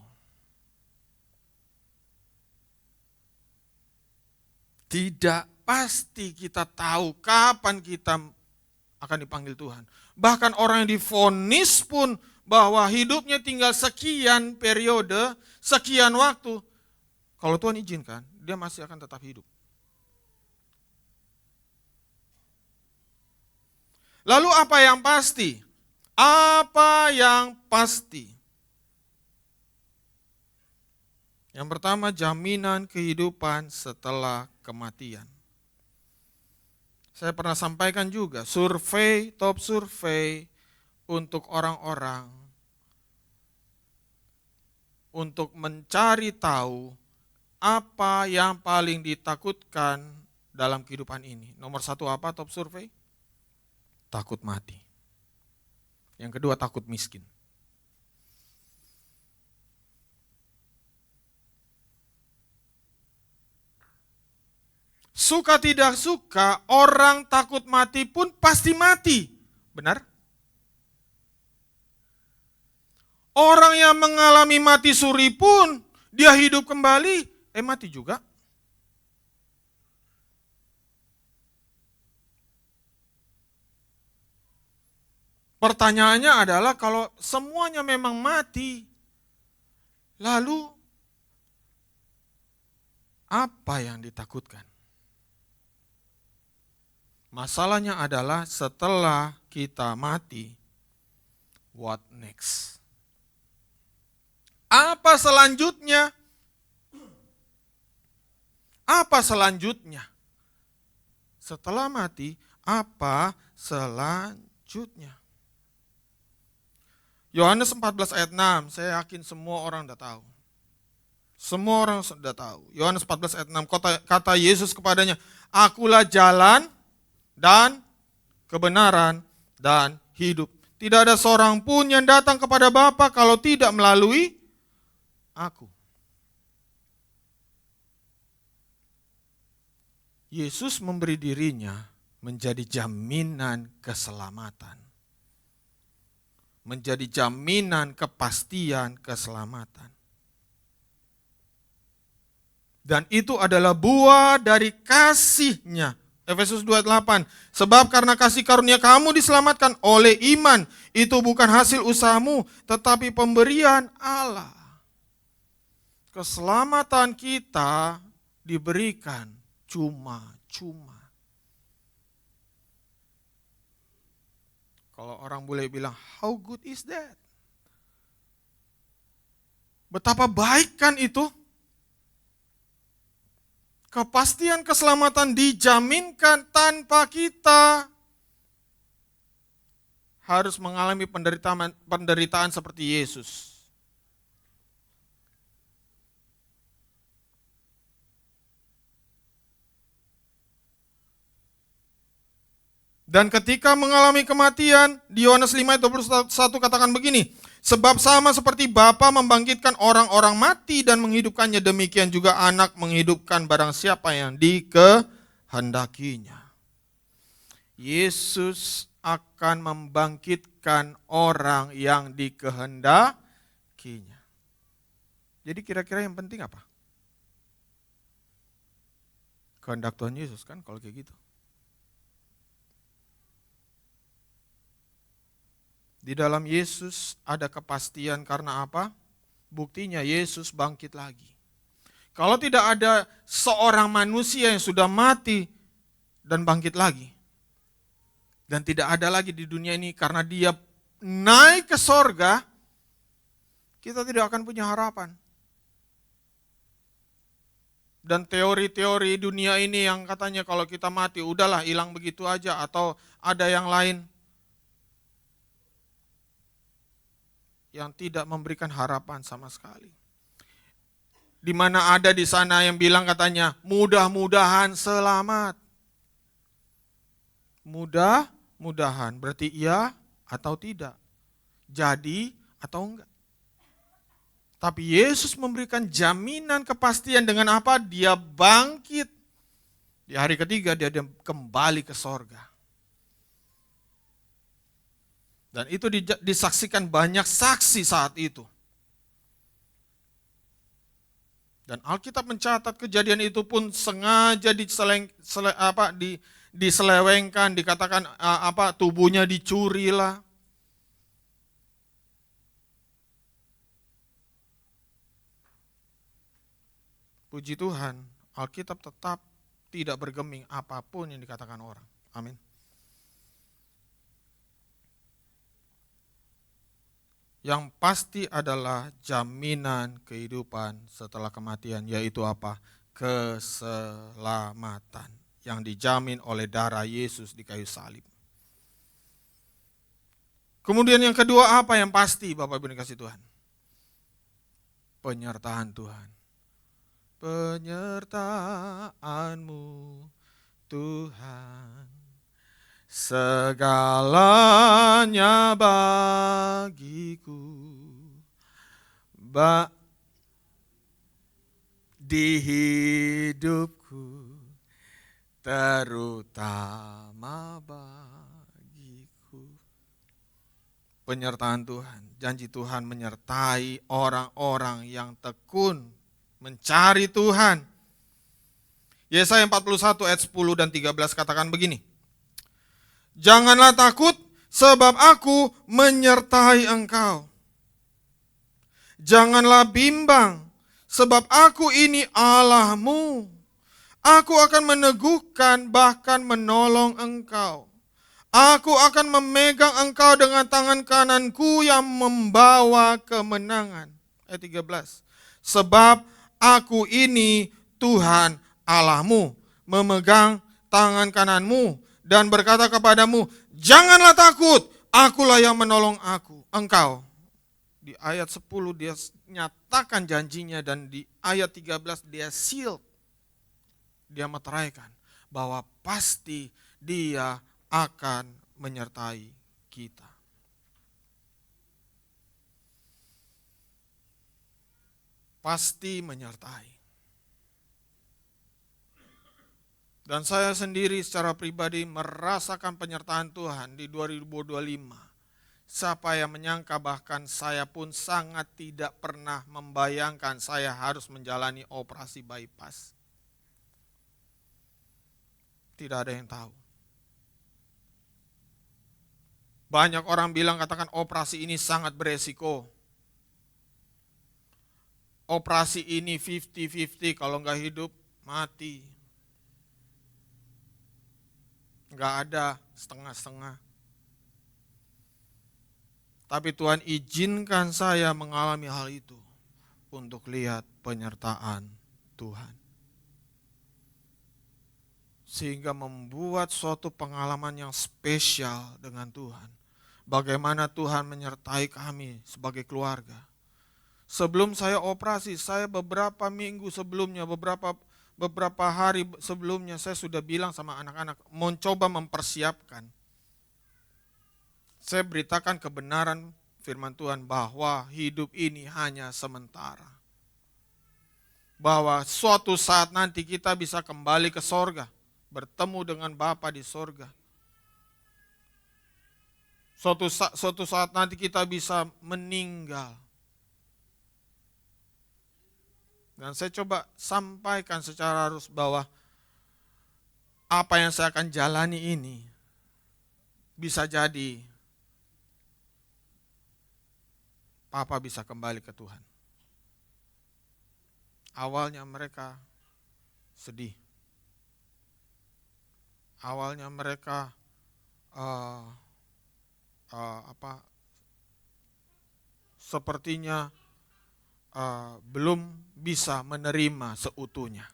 Tidak pasti kita tahu kapan kita akan dipanggil Tuhan. Bahkan orang yang divonis pun bahwa hidupnya tinggal sekian periode, sekian waktu. Kalau Tuhan izinkan, dia masih akan tetap hidup. Lalu apa yang pasti? Apa yang pasti? Yang pertama, jaminan kehidupan setelah kematian. Saya pernah sampaikan juga, top survei untuk orang-orang untuk mencari tahu apa yang paling ditakutkan dalam kehidupan ini. Nomor 1 apa top survei? Takut mati. Yang kedua takut miskin. Suka tidak suka, orang takut mati pun pasti mati. Benar? Orang yang mengalami mati suri pun, dia hidup kembali, mati juga. Pertanyaannya adalah kalau semuanya memang mati, lalu apa yang ditakutkan? Masalahnya adalah setelah kita mati, what next? Apa selanjutnya? Apa selanjutnya? Setelah mati, apa selanjutnya? Yohanes 14 ayat 6, saya yakin semua orang sudah tahu. Semua orang sudah tahu. Yohanes 14 ayat 6, kata Yesus kepadanya, "Akulah jalan dan kebenaran dan hidup. Tidak ada seorang pun yang datang kepada Bapa kalau tidak melalui aku." Yesus memberi dirinya menjadi jaminan keselamatan. Menjadi jaminan kepastian keselamatan. Dan itu adalah buah dari kasih-Nya. Efesus 2:8. Sebab karena kasih karunia kamu diselamatkan oleh iman. Itu bukan hasil usahamu, tetapi pemberian Allah. Keselamatan kita diberikan cuma-cuma. Kalau orang boleh bilang, how good is that? Betapa baik kan itu? Kepastian keselamatan dijaminkan tanpa kita harus mengalami penderitaan seperti Yesus. Dan ketika mengalami kematian, di Yohanes 5 ayat 21 katakan begini, sebab sama seperti Bapa membangkitkan orang-orang mati dan menghidupkannya, demikian juga Anak menghidupkan barang siapa yang dikehendakinya. Yesus akan membangkitkan orang yang dikehendakinya. Jadi kira-kira yang penting apa? Kehendak Tuhan Yesus kan kalau kayak gitu. Di dalam Yesus ada kepastian karena apa? Buktinya Yesus bangkit lagi. Kalau tidak ada seorang manusia yang sudah mati dan bangkit lagi, dan tidak ada lagi di dunia ini karena dia naik ke sorga, kita tidak akan punya harapan. Dan teori-teori dunia ini yang katanya kalau kita mati udahlah hilang begitu aja atau ada yang lain, yang tidak memberikan harapan sama sekali. Di mana ada di sana yang bilang katanya, mudah-mudahan selamat. Mudah-mudahan, berarti iya atau tidak. Jadi atau enggak. Tapi Yesus memberikan jaminan kepastian dengan apa? Dia bangkit. Di hari ketiga dia kembali ke sorga. Dan itu disaksikan banyak saksi saat itu. Dan Alkitab mencatat kejadian itu pun sengaja diselewengkan, dikatakan tubuhnya dicuri lah. Puji Tuhan, Alkitab tetap tidak bergeming apapun yang dikatakan orang. Amin. Yang pasti adalah jaminan kehidupan setelah kematian, yaitu apa? Keselamatan yang dijamin oleh darah Yesus di kayu salib. Kemudian yang kedua apa yang pasti, Bapak Ibu dikasih Tuhan? Penyertaan Tuhan. Penyertaan-Mu Tuhan, segalanya bagiku, di hidupku, terutama bagiku. Penyertaan Tuhan, janji Tuhan menyertai orang-orang yang tekun mencari Tuhan. Yesaya 41 ayat 10 dan 13 katakan begini, janganlah takut, sebab aku menyertai engkau. Janganlah bimbang, sebab aku ini Allahmu. Aku akan meneguhkan bahkan menolong engkau. Aku akan memegang engkau dengan tangan kananku yang membawa kemenangan. Ayat 13. Sebab aku ini Tuhan Allahmu, memegang tangan kananmu dan berkata kepadamu, janganlah takut, akulah yang menolong engkau. Di ayat 10 dia nyatakan janjinya dan di ayat 13 dia seal. Dia meteraikan bahwa pasti dia akan menyertai kita. Pasti menyertai. Dan saya sendiri secara pribadi merasakan penyertaan Tuhan di 2025. Siapa yang menyangka, bahkan saya pun sangat tidak pernah membayangkan saya harus menjalani operasi bypass. Tidak ada yang tahu. Banyak orang bilang katakan operasi ini sangat beresiko. Operasi ini 50-50, kalau nggak hidup mati. Nggak ada setengah-setengah. Tapi Tuhan izinkan saya mengalami hal itu untuk lihat penyertaan Tuhan. Sehingga membuat suatu pengalaman yang spesial dengan Tuhan. Bagaimana Tuhan menyertai kami sebagai keluarga. Sebelum saya operasi, saya beberapa minggu sebelumnya, beberapa hari sebelumnya saya sudah bilang sama anak-anak, mencoba mempersiapkan. Saya beritakan kebenaran firman Tuhan bahwa hidup ini hanya sementara. Bahwa suatu saat nanti kita bisa kembali ke sorga, bertemu dengan Bapa di sorga. Suatu saat nanti kita bisa meninggal. Dan saya coba sampaikan secara halus bahwa apa yang saya akan jalani ini bisa jadi Papa bisa kembali ke Tuhan. Awalnya mereka sedih. Awalnya mereka sepertinya belum bisa menerima seutuhnya.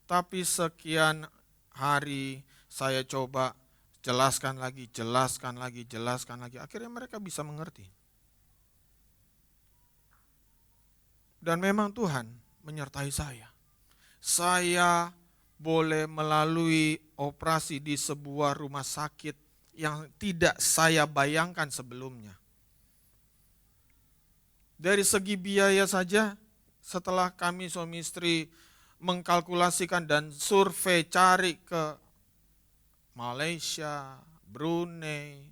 Tapi sekian hari saya coba jelaskan lagi. Akhirnya mereka bisa mengerti. Dan memang Tuhan menyertai saya. Saya boleh melalui operasi di sebuah rumah sakit yang tidak saya bayangkan sebelumnya. Dari segi biaya saja, setelah kami suami istri mengkalkulasikan dan survei cari ke Malaysia, Brunei,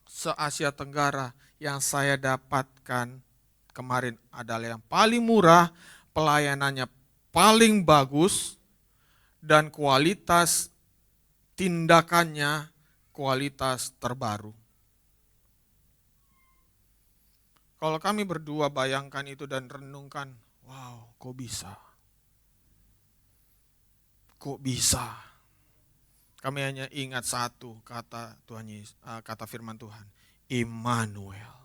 se-Asia Tenggara, yang saya dapatkan kemarin adalah yang paling murah, pelayanannya paling bagus, dan kualitas tindakannya kualitas terbaru. Kalau kami berdua bayangkan itu dan renungkan, wow, kok bisa? Kok bisa? Kami hanya ingat satu kata Tuhan Yesus, kata firman Tuhan, Immanuel.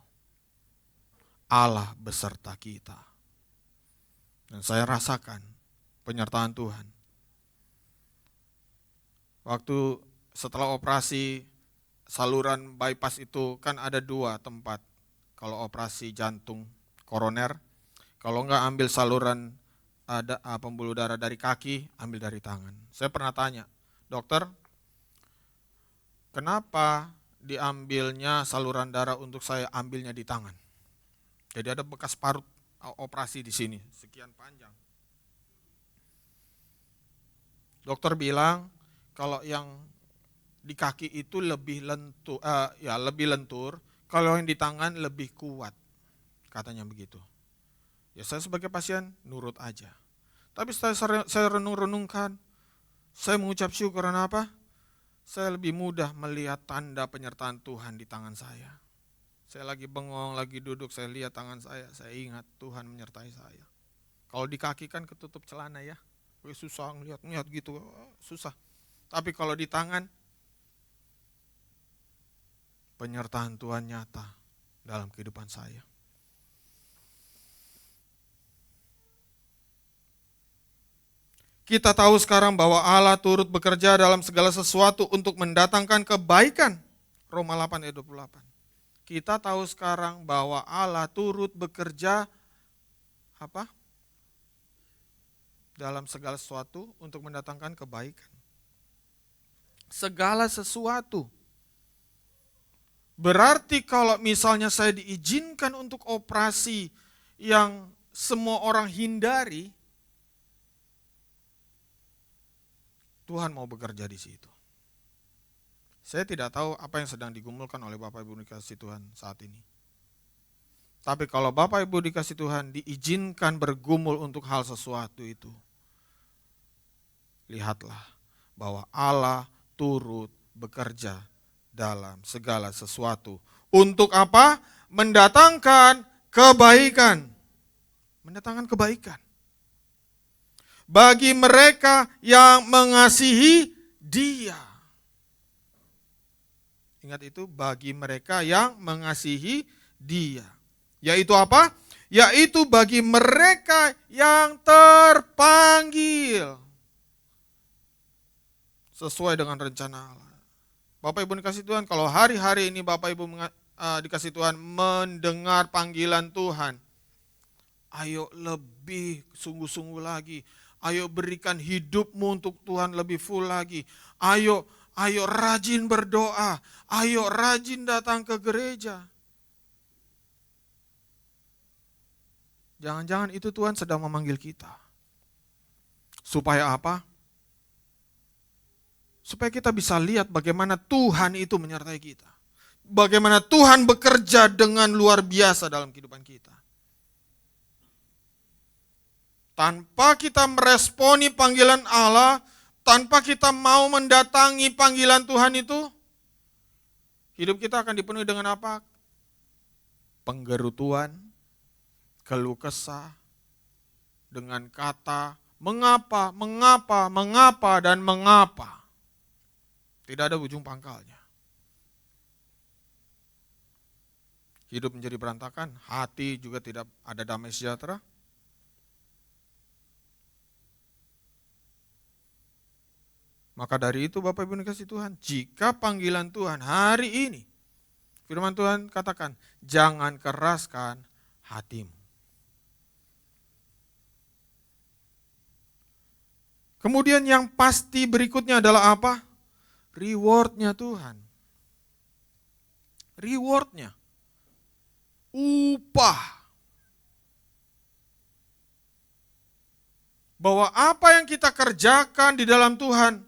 Allah beserta kita. Dan saya rasakan penyertaan Tuhan. Waktu setelah operasi saluran bypass itu kan ada dua tempat. Kalau operasi jantung koroner, kalau enggak ambil saluran pembuluh darah dari kaki, ambil dari tangan. Saya pernah tanya, dokter, kenapa diambilnya saluran darah untuk saya ambilnya di tangan? Jadi ada bekas parut operasi di sini, sekian panjang. Dokter bilang kalau yang di kaki itu lebih lentur, kalau yang di tangan lebih kuat, katanya begitu. Ya saya sebagai pasien nurut aja. Tapi setelah saya renung-renungkan, saya mengucap syukur, karena apa? saya lebih mudah melihat tanda penyertaan Tuhan di tangan saya. Saya lagi bengong, lagi duduk, saya lihat tangan saya ingat Tuhan menyertai saya. Kalau di kaki kan ketutup celana ya, susah ngeliat gitu, susah. Tapi kalau di tangan, penyertaan Tuhan nyata dalam kehidupan saya. Kita tahu sekarang bahwa Allah turut bekerja dalam segala sesuatu untuk mendatangkan kebaikan. Roma 8 ayat 28. Kita tahu sekarang bahwa Allah turut bekerja apa? Dalam segala sesuatu untuk mendatangkan kebaikan. Segala sesuatu. Berarti kalau misalnya saya diizinkan untuk operasi yang semua orang hindari, Tuhan mau bekerja di situ. Saya tidak tahu apa yang sedang digumulkan oleh Bapak Ibu dikasih Tuhan saat ini. Tapi kalau Bapak Ibu dikasih Tuhan diizinkan bergumul untuk hal sesuatu itu, lihatlah bahwa Allah turut bekerja dalam segala sesuatu. Untuk apa? Mendatangkan kebaikan. Mendatangkan kebaikan. Bagi mereka yang mengasihi Dia. Ingat itu, bagi mereka yang mengasihi Dia. Yaitu apa? Yaitu bagi mereka yang terpanggil. Sesuai dengan rencana Allah. Bapak Ibu dikasih Tuhan, kalau hari-hari ini Bapak Ibu dikasih Tuhan mendengar panggilan Tuhan, ayo lebih sungguh-sungguh lagi. Ayo berikan hidupmu untuk Tuhan lebih full lagi. Ayo rajin berdoa. Ayo rajin datang ke gereja. Jangan-jangan itu Tuhan sedang memanggil kita. Supaya apa? Supaya kita bisa lihat bagaimana Tuhan itu menyertai kita. Bagaimana Tuhan bekerja dengan luar biasa dalam kehidupan kita. Tanpa kita meresponi panggilan Allah, tanpa kita mau mendatangi panggilan Tuhan itu, hidup kita akan dipenuhi dengan apa? Penggerutuan, keluh kesah, dengan kata mengapa, dan mengapa. Tidak ada ujung pangkalnya. Hidup menjadi berantakan, hati juga tidak ada damai sejahtera. Maka dari itu Bapak Ibu dikasih Tuhan, jika panggilan Tuhan hari ini, firman Tuhan katakan, jangan keraskan hatimu. Kemudian yang pasti berikutnya adalah apa? Rewardnya Tuhan. Rewardnya. Upah. Bahwa apa yang kita kerjakan di dalam Tuhan,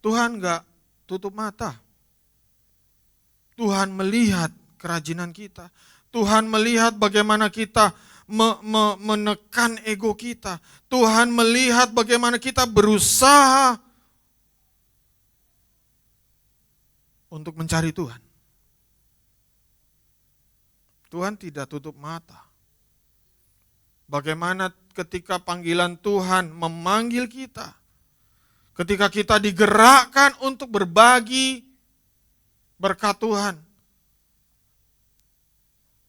Tuhan gak tutup mata. Tuhan melihat kerajinan kita. Tuhan melihat bagaimana kita menekan ego kita. Tuhan melihat bagaimana kita berusaha untuk mencari Tuhan. Tuhan tidak tutup mata. Bagaimana ketika panggilan Tuhan memanggil kita. Ketika kita digerakkan untuk berbagi berkat Tuhan.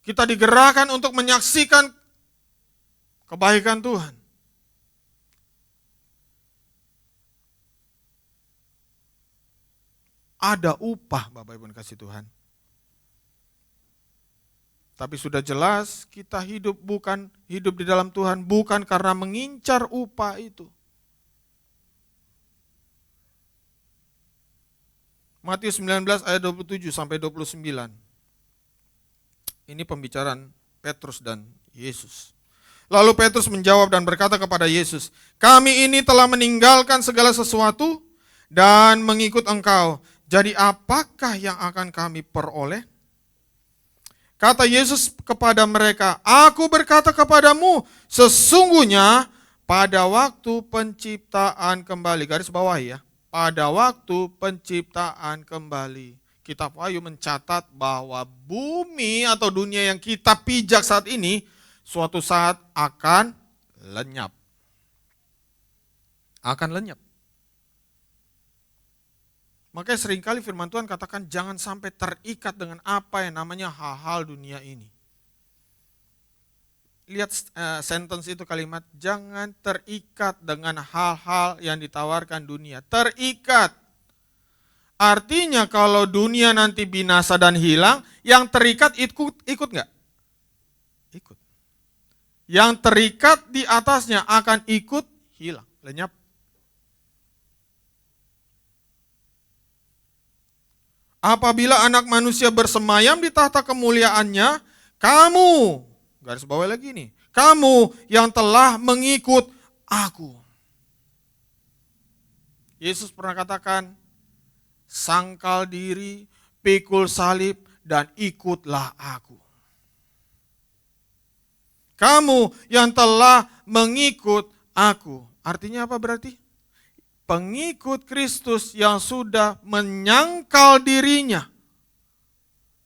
Kita digerakkan untuk menyaksikan kebaikan Tuhan. Ada upah Bapak Ibu kasih Tuhan. Tapi sudah jelas kita hidup di dalam Tuhan bukan karena mengincar upah itu. Matius 19 ayat 27 sampai 29. Ini pembicaraan Petrus dan Yesus. Lalu Petrus menjawab dan berkata kepada Yesus, "Kami ini telah meninggalkan segala sesuatu dan mengikut Engkau. Jadi apakah yang akan kami peroleh?" Kata Yesus kepada mereka, "Aku berkata kepadamu, sesungguhnya pada waktu penciptaan kembali," garis bawah ya, pada waktu penciptaan kembali. Kitab Wahyu mencatat bahwa bumi atau dunia yang kita pijak saat ini suatu saat akan lenyap. Akan lenyap. Makanya seringkali firman Tuhan katakan jangan sampai terikat dengan apa yang namanya hal-hal dunia ini. Lihat sentence itu kalimat, jangan terikat dengan hal-hal yang ditawarkan dunia. Terikat. Artinya kalau dunia nanti binasa dan hilang, yang terikat ikut nggak? Ikut. Yang terikat di atasnya akan ikut hilang, lenyap. Apabila anak manusia bersemayam di tahta kemuliaannya, kamu, garis bawah lagi nih, kamu yang telah mengikut aku. Yesus pernah katakan, sangkal diri, pikul salib, dan ikutlah aku. Kamu yang telah mengikut aku. Artinya apa berarti? Pengikut Kristus yang sudah menyangkal dirinya.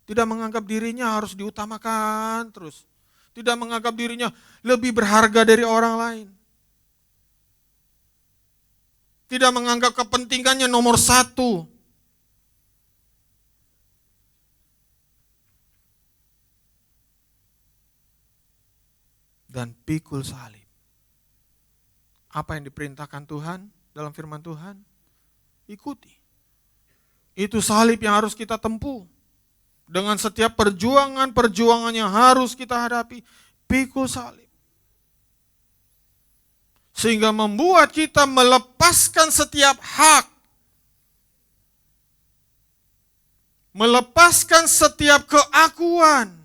Tidak menganggap dirinya harus diutamakan terus. Tidak menganggap dirinya lebih berharga dari orang lain. Tidak menganggap kepentingannya nomor satu. Dan pikul salib. Apa yang diperintahkan Tuhan dalam firman Tuhan? Ikuti. Itu salib yang harus kita tempuh. Dengan setiap perjuangan yang harus kita hadapi, pikul salib. Sehingga membuat kita melepaskan setiap hak. Melepaskan setiap keakuan.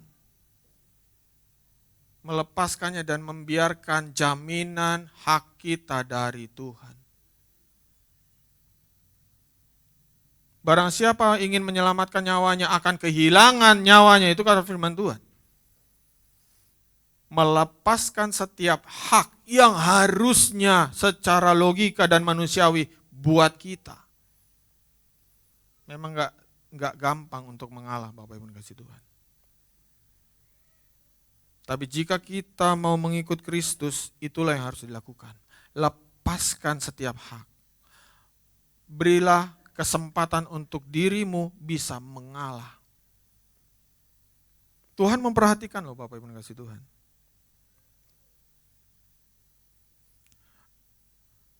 Melepaskannya dan membiarkan jaminan hak kita dari Tuhan. Barang siapa ingin menyelamatkan nyawanya akan kehilangan nyawanya, itu kata firman Tuhan. Melepaskan setiap hak yang harusnya secara logika dan manusiawi buat kita. Memang enggak gampang untuk mengalah, Bapak Ibu kasih Tuhan. Tapi jika kita mau mengikut Kristus, itulah yang harus dilakukan. Lepaskan setiap hak. Berilah kesempatan untuk dirimu bisa mengalah. Tuhan memperhatikan loh Bapak Ibu kasih Tuhan.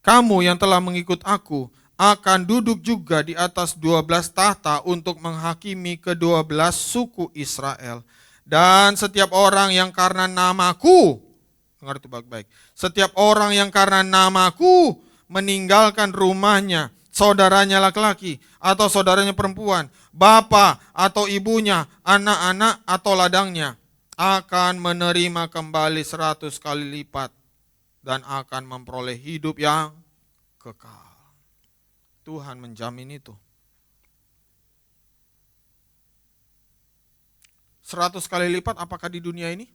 Kamu yang telah mengikut aku akan duduk juga di atas 12 tahta untuk menghakimi ke-12 suku Israel. Dan setiap orang yang karena namaku, dengar itu baik-baik, setiap orang yang karena namaku meninggalkan rumahnya, saudaranya laki-laki atau saudaranya perempuan, bapak atau ibunya, anak-anak atau ladangnya, akan menerima kembali 100 kali lipat dan akan memperoleh hidup yang kekal. Tuhan menjamin itu. 100 kali lipat apakah di dunia ini?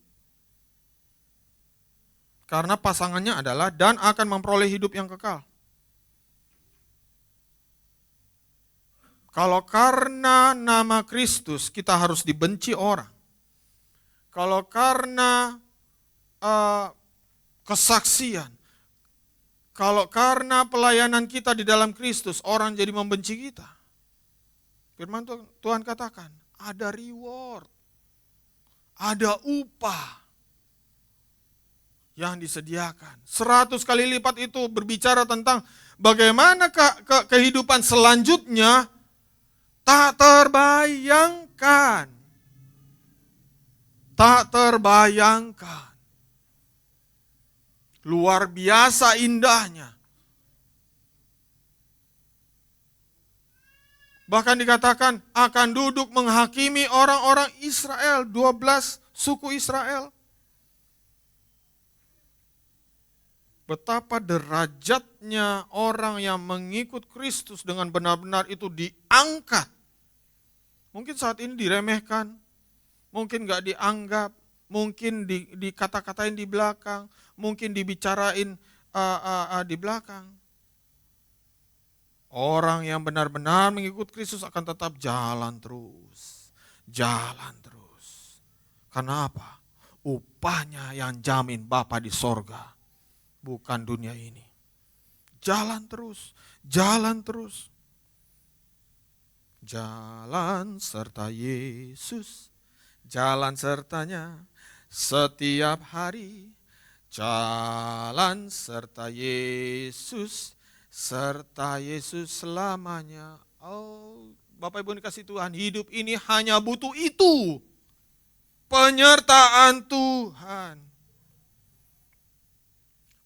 Karena pasangannya adalah dan akan memperoleh hidup yang kekal. Kalau karena nama Kristus kita harus dibenci orang. Kalau karena kesaksian. Kalau karena pelayanan kita di dalam Kristus orang jadi membenci kita. Firman Tuhan katakan ada reward. Ada upah yang disediakan. 100 kali lipat itu berbicara tentang bagaimana kehidupan selanjutnya tak terbayangkan. Tak terbayangkan. Luar biasa indahnya. Bahkan dikatakan akan duduk menghakimi orang-orang Israel, 12 suku Israel. Betapa derajatnya orang yang mengikut Kristus dengan benar-benar itu diangkat. Mungkin saat ini diremehkan, mungkin gak dianggap, mungkin dikata-katain di belakang, mungkin dibicarain di belakang. Orang yang benar-benar mengikut Kristus akan tetap jalan terus. Jalan terus. Karena apa? Upahnya yang jamin Bapa di sorga. Bukan dunia ini. Jalan terus. Jalan terus. Jalan serta Yesus. Jalan sertanya setiap hari. Jalan serta Yesus. Serta Yesus selamanya. Oh, Bapak Ibu dikasih Tuhan, hidup ini hanya butuh itu. Penyertaan Tuhan.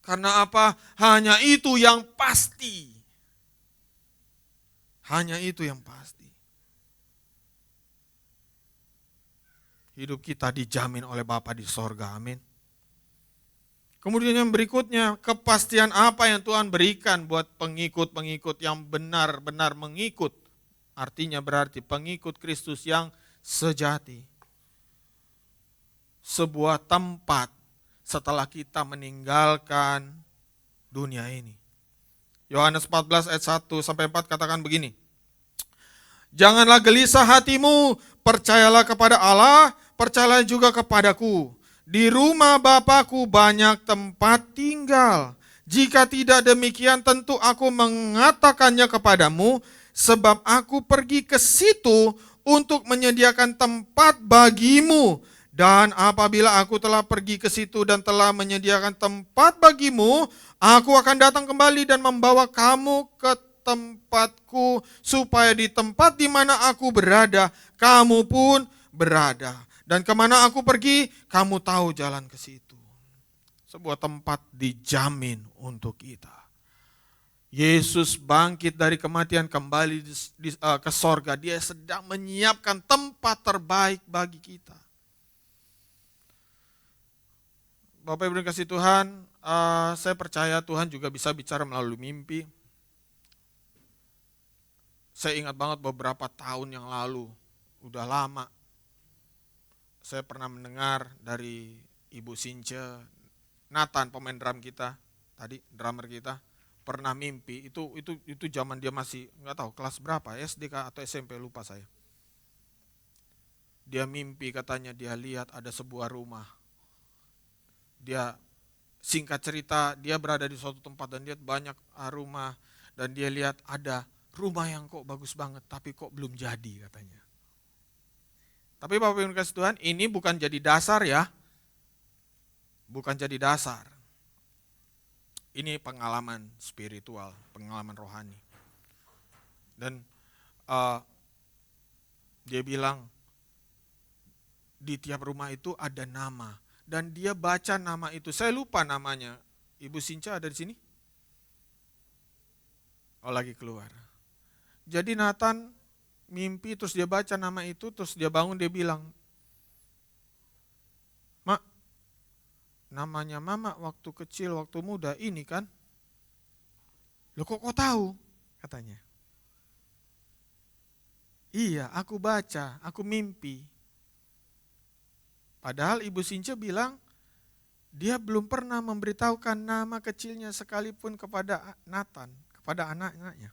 Karena apa? Hanya itu yang pasti. Hanya itu yang pasti. Hidup kita dijamin oleh Bapa di sorga, amin. Kemudian yang berikutnya, kepastian apa yang Tuhan berikan buat pengikut-pengikut yang benar-benar mengikut. Artinya berarti pengikut Kristus yang sejati. Sebuah tempat setelah kita meninggalkan dunia ini. Yohanes 14 ayat 1-4 katakan begini. Janganlah gelisah hatimu, percayalah kepada Allah, percayalah juga kepadaku. Di rumah Bapakku banyak tempat tinggal. Jika tidak demikian tentu aku mengatakannya kepadamu, sebab aku pergi ke situ untuk menyediakan tempat bagimu. Dan apabila aku telah pergi ke situ dan telah menyediakan tempat bagimu, aku akan datang kembali dan membawa kamu ke tempatku, supaya di tempat di mana aku berada, kamu pun berada. Dan kemana aku pergi, kamu tahu jalan ke situ. Sebuah tempat dijamin untuk kita. Yesus bangkit dari kematian kembali ke sorga. Dia sedang menyiapkan tempat terbaik bagi kita. Bapak Ibu dikasih Tuhan, saya percaya Tuhan juga bisa bicara melalui mimpi. Saya ingat banget beberapa tahun yang lalu, udah lama. Saya pernah mendengar dari Ibu Since, Nathan pemain drum kita, tadi drummer kita, pernah mimpi, itu zaman dia masih nggak tahu kelas berapa, SD atau SMP lupa saya. Dia mimpi katanya dia lihat ada sebuah rumah. Dia singkat cerita dia berada di suatu tempat dan lihat banyak rumah dan dia lihat ada rumah yang kok bagus banget tapi kok belum jadi katanya. Tapi Bapak Ibu kasih Tuhan, ini bukan jadi dasar ya. Bukan jadi dasar. Ini pengalaman spiritual, pengalaman rohani. Dan dia bilang, di tiap rumah itu ada nama. Dan dia baca nama itu, saya lupa namanya. Ibu Sinca ada di sini? Oh lagi keluar. Jadi Nathan mimpi terus dia baca nama itu, terus dia bangun dia bilang, Mak, namanya Mama waktu kecil, waktu muda ini kan? Loh kok tahu? Katanya. Iya, aku baca, aku mimpi. Padahal Ibu Since bilang, dia belum pernah memberitahukan nama kecilnya sekalipun kepada Nathan, kepada anak-anaknya.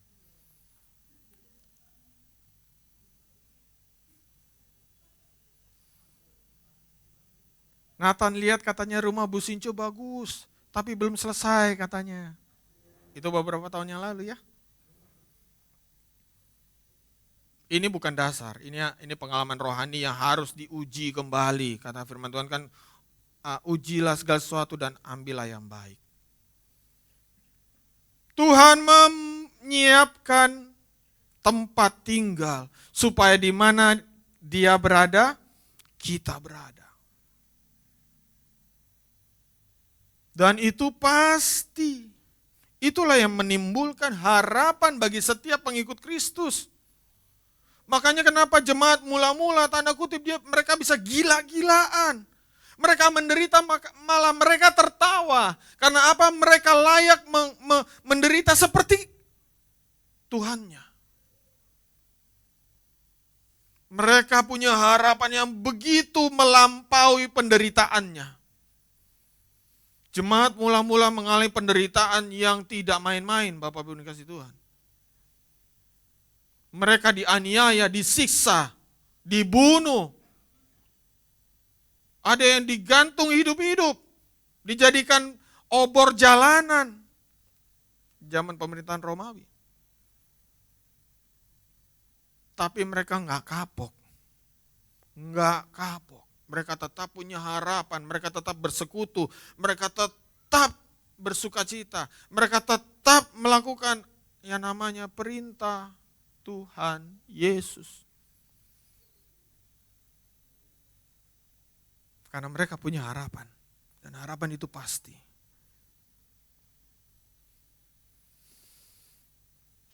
Nathan lihat katanya rumah Bu Sinco bagus, tapi belum selesai katanya. Itu beberapa tahun yang lalu ya. Ini bukan dasar, ini pengalaman rohani yang harus diuji kembali. Kata firman Tuhan kan, ujilah segala sesuatu dan ambillah yang baik. Tuhan menyiapkan tempat tinggal, supaya di mana Dia berada, kita berada. Dan itu pasti. Itulah yang menimbulkan harapan bagi setiap pengikut Kristus. Makanya kenapa jemaat mula-mula tanda kutip mereka bisa gila-gilaan. Mereka menderita malah mereka tertawa. Karena apa? Mereka layak menderita seperti Tuhannya. Mereka punya harapan yang begitu melampaui penderitaannya. Jemaat mula-mula mengalami penderitaan yang tidak main-main, Bapak Ibu dikasih Tuhan. Mereka dianiaya, disiksa, dibunuh. Ada yang digantung hidup-hidup, dijadikan obor jalanan. Zaman pemerintahan Romawi. Tapi mereka nggak kapok. Nggak kapok. Mereka tetap punya harapan, mereka tetap bersekutu, mereka tetap bersukacita, mereka tetap melakukan yang namanya perintah Tuhan Yesus. Karena mereka punya harapan, dan harapan itu pasti.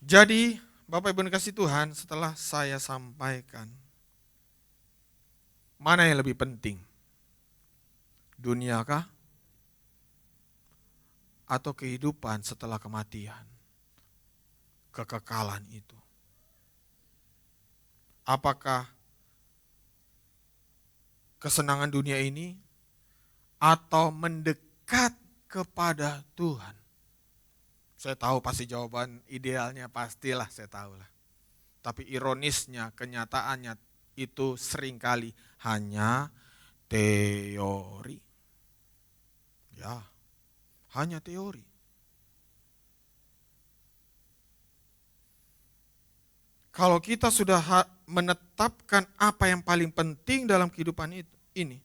Jadi, Bapak Ibu dikasih Tuhan, setelah saya sampaikan, mana yang lebih penting? Dunia kah? Atau kehidupan setelah kematian? Kekekalan itu. Apakah kesenangan dunia ini atau mendekat kepada Tuhan? Saya tahu pasti jawaban idealnya pastilah saya tahu lah. Tapi ironisnya, kenyataannya itu seringkali hanya teori. Ya, hanya teori. Kalau kita sudah menetapkan apa yang paling penting dalam kehidupan ini,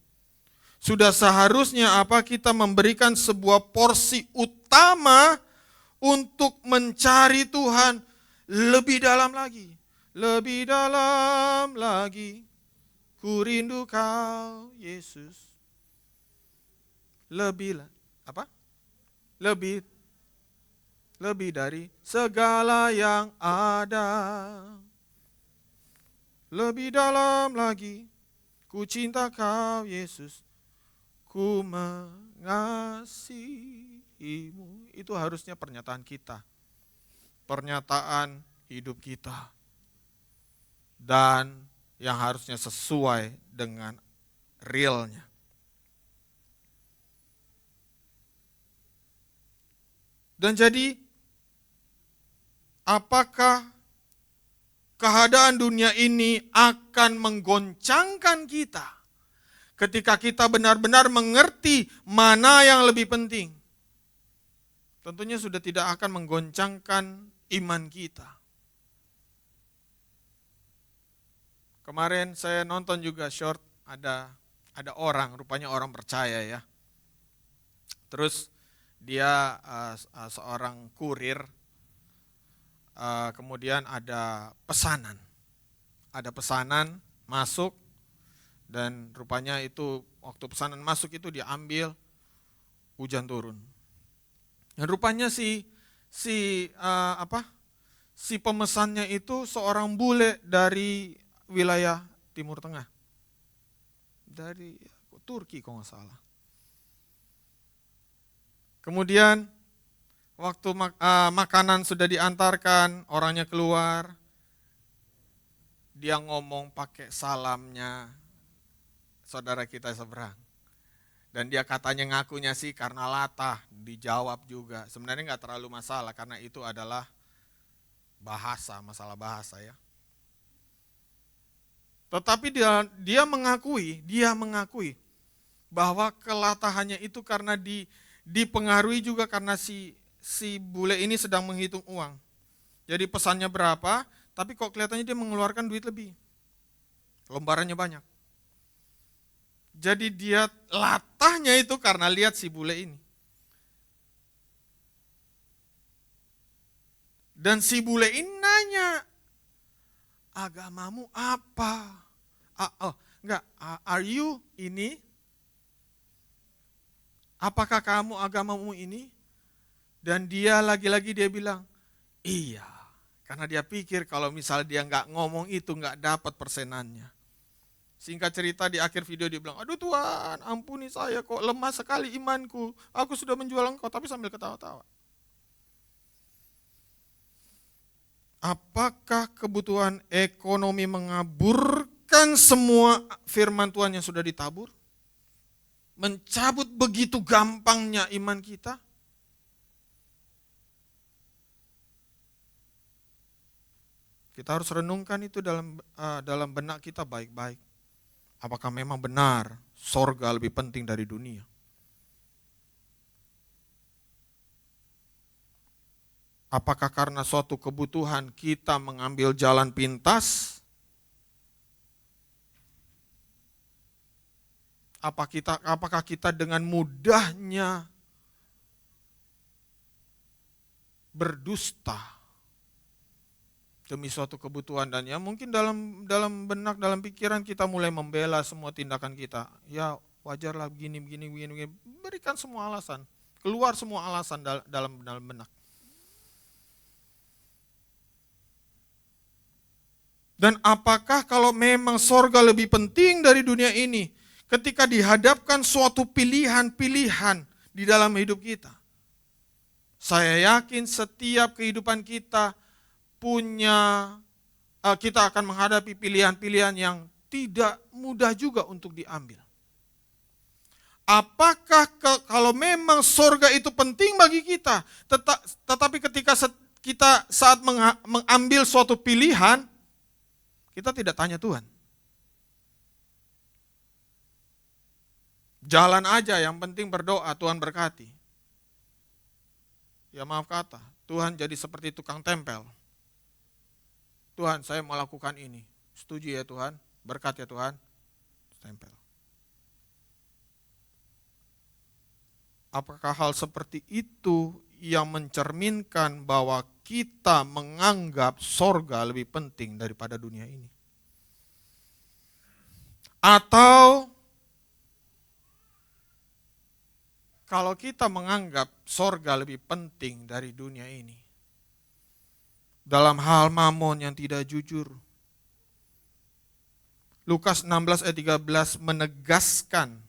sudah seharusnya kita memberikan sebuah porsi utama untuk mencari Tuhan lebih dalam lagi. Lebih dalam lagi, ku rindu Kau Yesus. Lebih dari segala yang ada. Lebih dalam lagi, ku cinta Kau Yesus. Ku mengasihimu. Itu harusnya pernyataan kita. Pernyataan hidup kita. Dan yang harusnya sesuai dengan realnya. Dan jadi, apakah keadaan dunia ini akan menggoncangkan kita ketika kita benar-benar mengerti mana yang lebih penting? Tentunya sudah tidak akan menggoncangkan iman kita. Kemarin saya nonton juga short, ada orang, rupanya orang percaya ya. Terus dia seorang kurir, kemudian ada pesanan. Ada pesanan masuk, dan rupanya itu waktu pesanan masuk itu diambil, hujan turun. Dan rupanya si pemesannya itu seorang bule dari wilayah Timur Tengah. Dari Turki kalau nggak salah. Kemudian waktu makanan sudah diantarkan, orangnya keluar, dia ngomong pakai salamnya saudara kita seberang. Dan dia katanya ngakunya sih karena latah, dijawab juga. Sebenarnya nggak terlalu masalah karena itu adalah masalah bahasa ya. Tetapi dia mengakui bahwa kelatahannya itu karena dipengaruhi juga karena si bule ini sedang menghitung uang. Jadi pesannya berapa, tapi kok kelihatannya dia mengeluarkan duit lebih. Lembarannya banyak. Jadi dia latahnya itu karena lihat si bule ini. Dan si bule ini nanya, agamamu apa? Are you ini? Apakah kamu agamamu ini? Dan dia lagi-lagi dia bilang, iya. Karena dia pikir kalau misalnya dia nggak ngomong itu nggak dapat persenannya. Singkat cerita di akhir video dia bilang, aduh Tuhan ampuni saya kok lemah sekali imanku. Aku sudah menjual Engkau, tapi sambil ketawa-tawa. Apakah kebutuhan ekonomi mengaburkan semua firman Tuhan yang sudah ditabur? Mencabut begitu gampangnya iman kita? Kita harus renungkan itu dalam benak kita baik-baik. Apakah memang benar sorga lebih penting dari dunia? Apakah karena suatu kebutuhan kita mengambil jalan pintas? Apakah kita dengan mudahnya berdusta demi suatu kebutuhan, dan ya mungkin dalam benak, dalam pikiran kita mulai membela semua tindakan kita. Ya wajarlah begini. Berikan semua alasan, keluar semua alasan dalam benak. Dan apakah kalau memang sorga lebih penting dari dunia ini, ketika dihadapkan suatu pilihan-pilihan di dalam hidup kita? Saya yakin setiap kehidupan kita kita akan menghadapi pilihan-pilihan yang tidak mudah juga untuk diambil. Apakah kalau memang sorga itu penting bagi kita, tetapi ketika kita saat mengambil suatu pilihan, kita tidak tanya Tuhan. Jalan aja, yang penting berdoa, Tuhan berkati. Ya maaf kata, Tuhan jadi seperti tukang tempel. Tuhan, saya mau lakukan ini. Setuju ya Tuhan? Berkat ya Tuhan? Tempel. Apakah hal seperti itu yang mencerminkan bahwa kita menganggap sorga lebih penting daripada dunia ini? Atau kalau kita menganggap sorga lebih penting dari dunia ini, dalam hal mamon yang tidak jujur. Lukas 16 ayat 13 menegaskan,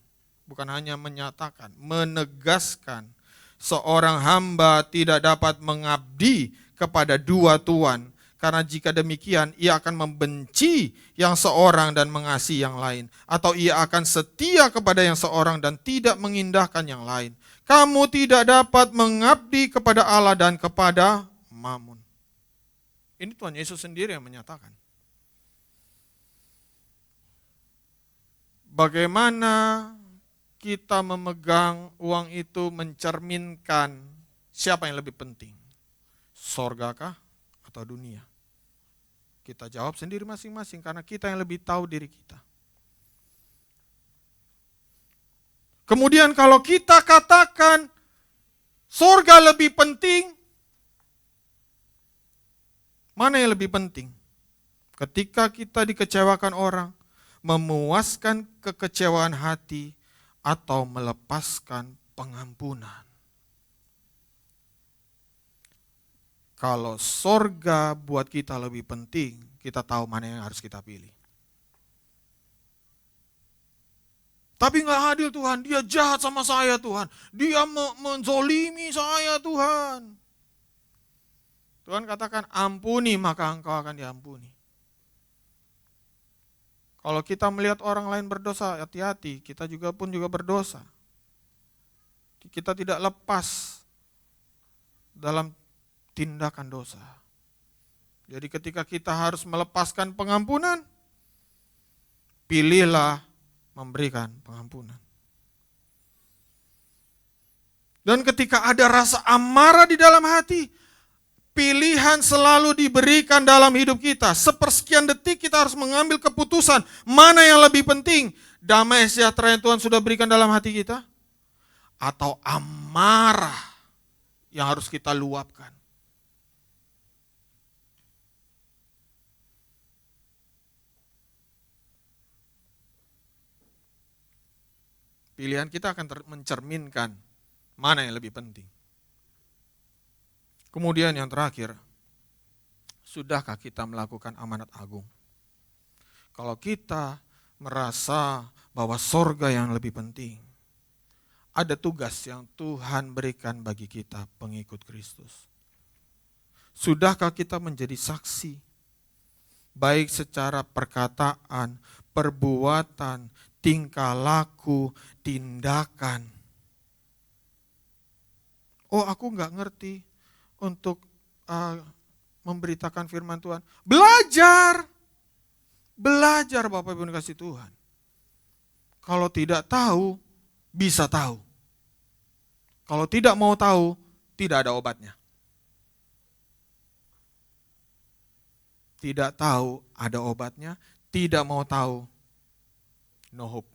bukan hanya menyatakan, menegaskan seorang hamba tidak dapat mengabdi kepada dua tuan, karena jika demikian ia akan membenci yang seorang dan mengasihi yang lain, atau ia akan setia kepada yang seorang dan tidak mengindahkan yang lain. Kamu tidak dapat mengabdi kepada Allah dan kepada mamon. Ini Tuhan Yesus sendiri yang menyatakan. Bagaimana kita memegang uang itu mencerminkan siapa yang lebih penting? Sorgakah atau dunia? Kita jawab sendiri masing-masing karena kita yang lebih tahu diri kita. Kemudian kalau kita katakan sorga lebih penting, mana yang lebih penting? Ketika kita dikecewakan orang, memuaskan kekecewaan hati atau melepaskan pengampunan? Kalau sorga buat kita lebih penting, kita tahu mana yang harus kita pilih. Tapi nggak adil Tuhan, dia jahat sama saya Tuhan, dia menzolimi saya Tuhan. Tuhan katakan ampuni maka engkau akan diampuni. Kalau kita melihat orang lain berdosa, hati-hati, kita juga berdosa. Kita tidak lepas dalam tindakan dosa. Jadi ketika kita harus melepaskan pengampunan, pilihlah memberikan pengampunan. Dan ketika ada rasa amarah di dalam hati, pilihan selalu diberikan dalam hidup kita. Sepersekian detik kita harus mengambil keputusan mana yang lebih penting. Damai sejahtera yang Tuhan sudah berikan dalam hati kita, atau amarah yang harus kita luapkan. Pilihan kita akan mencerminkan mana yang lebih penting. Kemudian yang terakhir, sudahkah kita melakukan amanat agung? Kalau kita merasa bahwa sorga yang lebih penting, ada tugas yang Tuhan berikan bagi kita pengikut Kristus. Sudahkah kita menjadi saksi, baik secara perkataan, perbuatan, tingkah laku, tindakan? Oh, aku nggak ngerti untuk memberitakan firman Tuhan. Belajar. Belajar Bapak Ibu yang dikasihi Tuhan. Kalau tidak tahu, bisa tahu. Kalau tidak mau tahu, tidak ada obatnya. Tidak tahu, ada obatnya. Tidak mau tahu, no hope.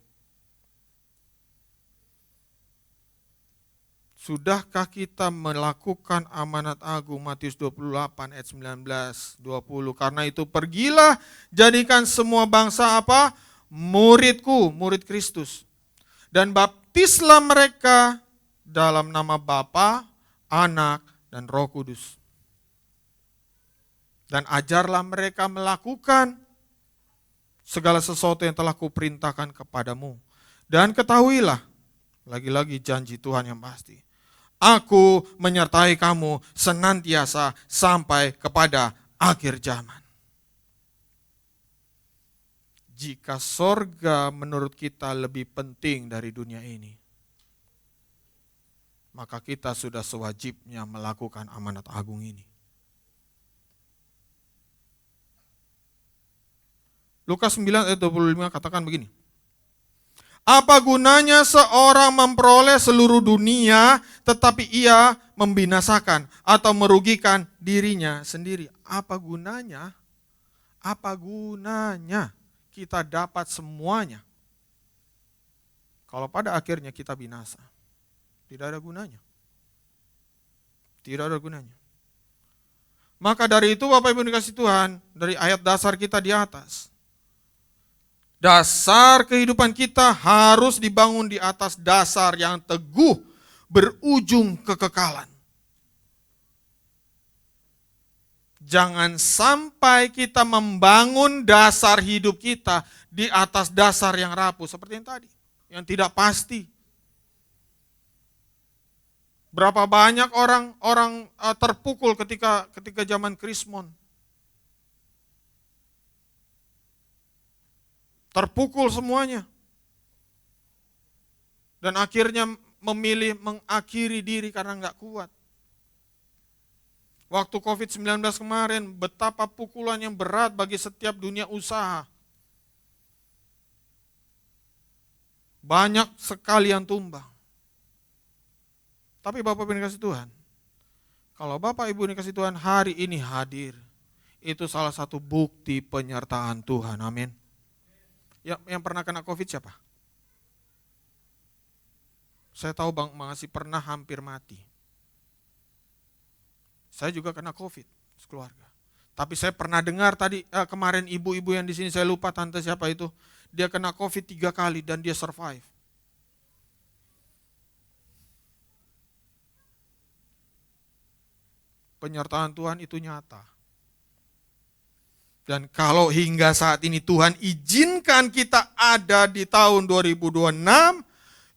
Sudahkah kita melakukan amanat agung Matius 28 ayat 19, 20. Karena itu pergilah, jadikan semua bangsa apa? Muridku, murid Kristus. Dan baptislah mereka dalam nama Bapa, Anak, dan Roh Kudus. Dan ajarlah mereka melakukan segala sesuatu yang telah kuperintahkan kepadamu. Dan ketahuilah, lagi-lagi janji Tuhan yang pasti, Aku menyertai kamu senantiasa sampai kepada akhir zaman. Jika sorga menurut kita lebih penting dari dunia ini, maka kita sudah sewajibnya melakukan amanat agung ini. Lukas 9 ayat 25 katakan begini. Apa gunanya seorang memperoleh seluruh dunia tetapi ia membinasakan atau merugikan dirinya sendiri? Apa gunanya? Apa gunanya kita dapat semuanya kalau pada akhirnya kita binasa? Tidak ada gunanya. Tidak ada gunanya. Maka dari itu Bapak Ibu dikasihi Tuhan, dari ayat dasar kita di atas, dasar kehidupan kita harus dibangun di atas dasar yang teguh, berujung kekekalan. Jangan sampai kita membangun dasar hidup kita di atas dasar yang rapuh, seperti yang tadi, yang tidak pasti. Berapa banyak orang terpukul ketika zaman Krismon. Terpukul semuanya. Dan akhirnya memilih mengakhiri diri karena nggak kuat. Waktu COVID-19 kemarin, betapa pukulan yang berat bagi setiap dunia usaha. Banyak sekali yang tumbang. Tapi Bapak Ibu dikasihi Tuhan, kalau Bapak Ibu dikasihi Tuhan hari ini hadir, itu salah satu bukti penyertaan Tuhan, amin. Yang pernah kena COVID siapa? Saya tahu Bang Mangasi pernah hampir mati. Saya juga kena COVID sekeluarga. Tapi saya pernah dengar tadi kemarin ibu-ibu yang di sini, saya lupa tante siapa itu, dia kena COVID 3 kali dan dia survive. Penyertaan Tuhan itu nyata. Dan kalau hingga saat ini Tuhan izinkan kita ada di tahun 2026,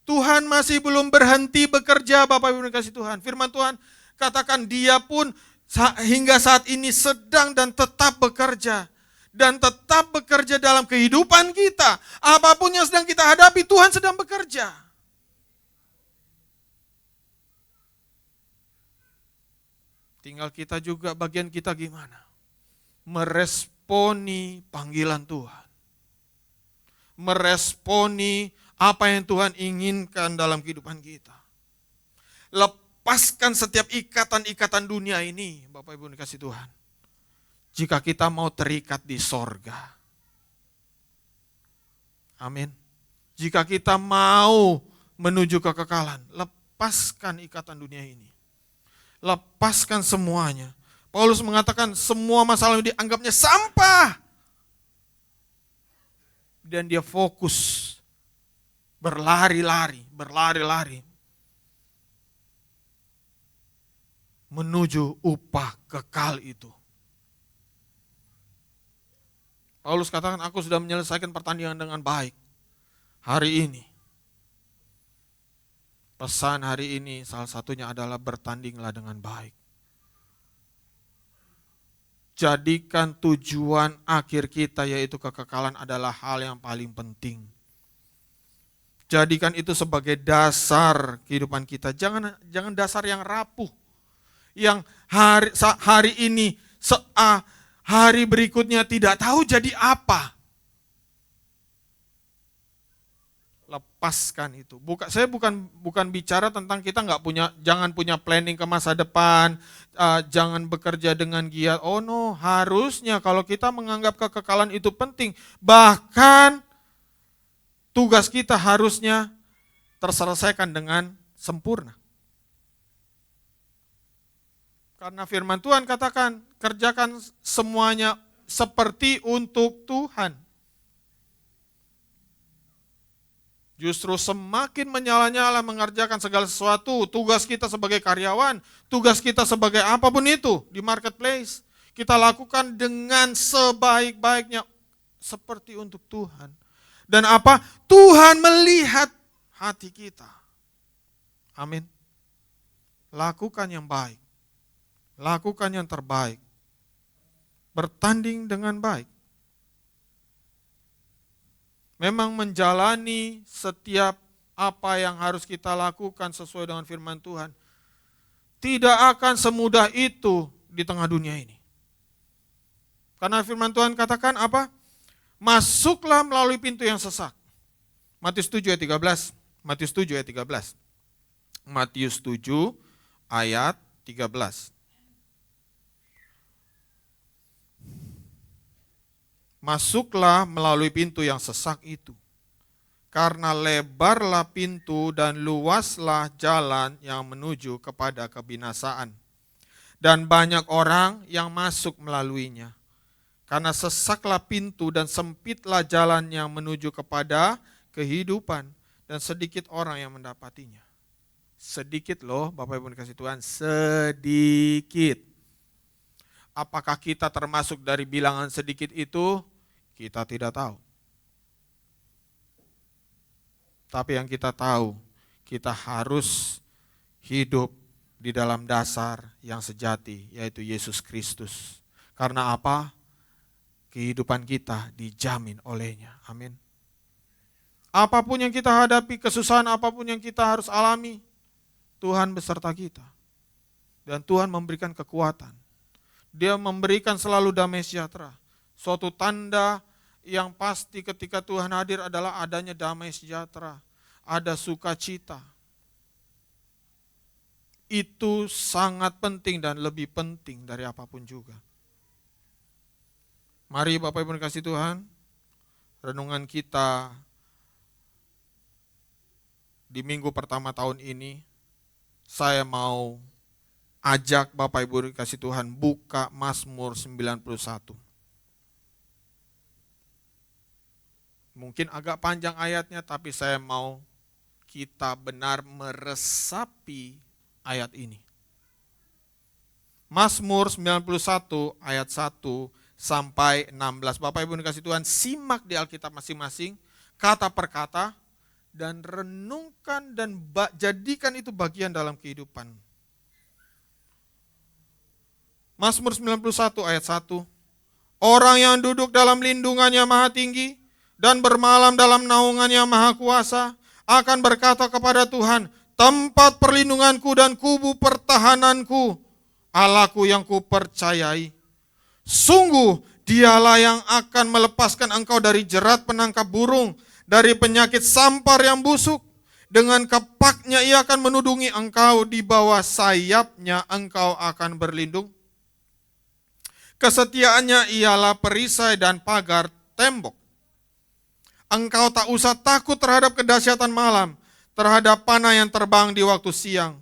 Tuhan masih belum berhenti bekerja, Bapak Ibu dikasihi Tuhan. Firman Tuhan katakan dia pun hingga saat ini sedang dan tetap bekerja. Dan tetap bekerja dalam kehidupan kita. Apapun yang sedang kita hadapi, Tuhan sedang bekerja. Tinggal kita juga, bagian kita gimana? Meresponi panggilan Tuhan. Meresponi apa yang Tuhan inginkan dalam kehidupan kita. Lepaskan setiap ikatan-ikatan dunia ini, Bapak Ibu dikasihi Tuhan. Jika kita mau terikat di sorga. Amin. Jika kita mau menuju kekekalan, lepaskan ikatan dunia ini. Lepaskan semuanya. Paulus mengatakan semua masalah ini dianggapnya sampah. Dan dia fokus berlari-lari menuju upah kekal itu. Paulus katakan, aku sudah menyelesaikan pertandingan dengan baik hari ini. Pesan hari ini salah satunya adalah bertandinglah dengan baik. Jadikan tujuan akhir kita yaitu kekekalan adalah hal yang paling penting. Jadikan itu sebagai dasar kehidupan kita. Jangan dasar yang rapuh. Yang hari ini hari berikutnya tidak tahu jadi apa. Lepaskan itu. Saya bukan bicara tentang kita jangan punya planning ke masa depan, jangan bekerja dengan giat. Oh no, harusnya kalau kita menganggap kekekalan itu penting, bahkan tugas kita harusnya terselesaikan dengan sempurna. Karena firman Tuhan katakan, kerjakan semuanya seperti untuk Tuhan. Justru semakin menyala-nyala mengerjakan segala sesuatu, tugas kita sebagai karyawan, tugas kita sebagai apapun itu di marketplace, kita lakukan dengan sebaik-baiknya seperti untuk Tuhan. Dan apa? Tuhan melihat hati kita. Amin. Lakukan yang baik. Lakukan yang terbaik. Bertanding dengan baik. Memang menjalani setiap apa yang harus kita lakukan sesuai dengan firman Tuhan tidak akan semudah itu di tengah dunia ini. Karena firman Tuhan katakan apa? Masuklah melalui pintu yang sesak. Matius 7 ayat 13. Matius 7 ayat 13. Matius 7 ayat 13. Masuklah melalui pintu yang sesak itu. Karena lebarlah pintu dan luaslah jalan yang menuju kepada kebinasaan. Dan banyak orang yang masuk melaluinya. Karena sesaklah pintu dan sempitlah jalan yang menuju kepada kehidupan. Dan sedikit orang yang mendapatinya. Sedikit loh Bapak Ibu dikasih Tuhan, sedikit. Apakah kita termasuk dari bilangan sedikit itu? Kita tidak tahu. Tapi yang kita tahu, kita harus hidup di dalam dasar yang sejati, yaitu Yesus Kristus. Karena apa? Kehidupan kita dijamin olehnya. Amin. Apapun yang kita hadapi, kesusahan apapun yang kita harus alami, Tuhan beserta kita. Dan Tuhan memberikan kekuatan. Dia memberikan selalu damai sejahtera. Suatu tanda yang pasti ketika Tuhan hadir adalah adanya damai sejahtera. Ada sukacita. Itu sangat penting dan lebih penting dari apapun juga. Mari Bapak Ibu dikasih Tuhan, renungan kita di minggu pertama tahun ini, saya mau ajak Bapak Ibu dikasih Tuhan buka Mazmur 91. Mungkin agak panjang ayatnya, tapi saya mau kita benar meresapi ayat ini. Mazmur 91 ayat 1 sampai 16. Bapak Ibu dikasih Tuhan, simak di Alkitab masing-masing, kata per kata, dan renungkan dan jadikan itu bagian dalam kehidupan. Mazmur 91 ayat 1. Orang yang duduk dalam lindungannya Maha Tinggi dan bermalam dalam naungannya Maha Kuasa akan berkata kepada Tuhan, tempat perlindunganku dan kubu pertahananku, Allahku yang kupercayai. Sungguh dialah yang akan melepaskan engkau dari jerat penangkap burung, dari penyakit sampar yang busuk. Dengan kepaknya ia akan menudungi engkau, di bawah sayapnya engkau akan berlindung. Kesetiaannya ialah perisai dan pagar tembok. Engkau tak usah takut terhadap kedahsyatan malam, terhadap panah yang terbang di waktu siang,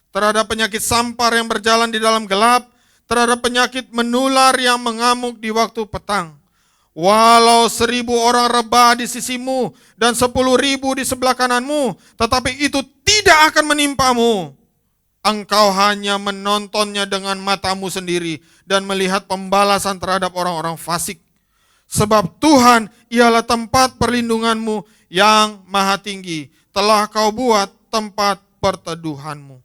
terhadap penyakit sampar yang berjalan di dalam gelap, terhadap penyakit menular yang mengamuk di waktu petang. Walau 1.000 orang rebah di sisimu dan 10.000 di sebelah kananmu, tetapi itu tidak akan menimpamu. Engkau hanya menontonnya dengan matamu sendiri dan melihat pembalasan terhadap orang-orang fasik. Sebab Tuhan ialah tempat perlindunganmu yang maha tinggi. Telah kau buat tempat perteduhanmu.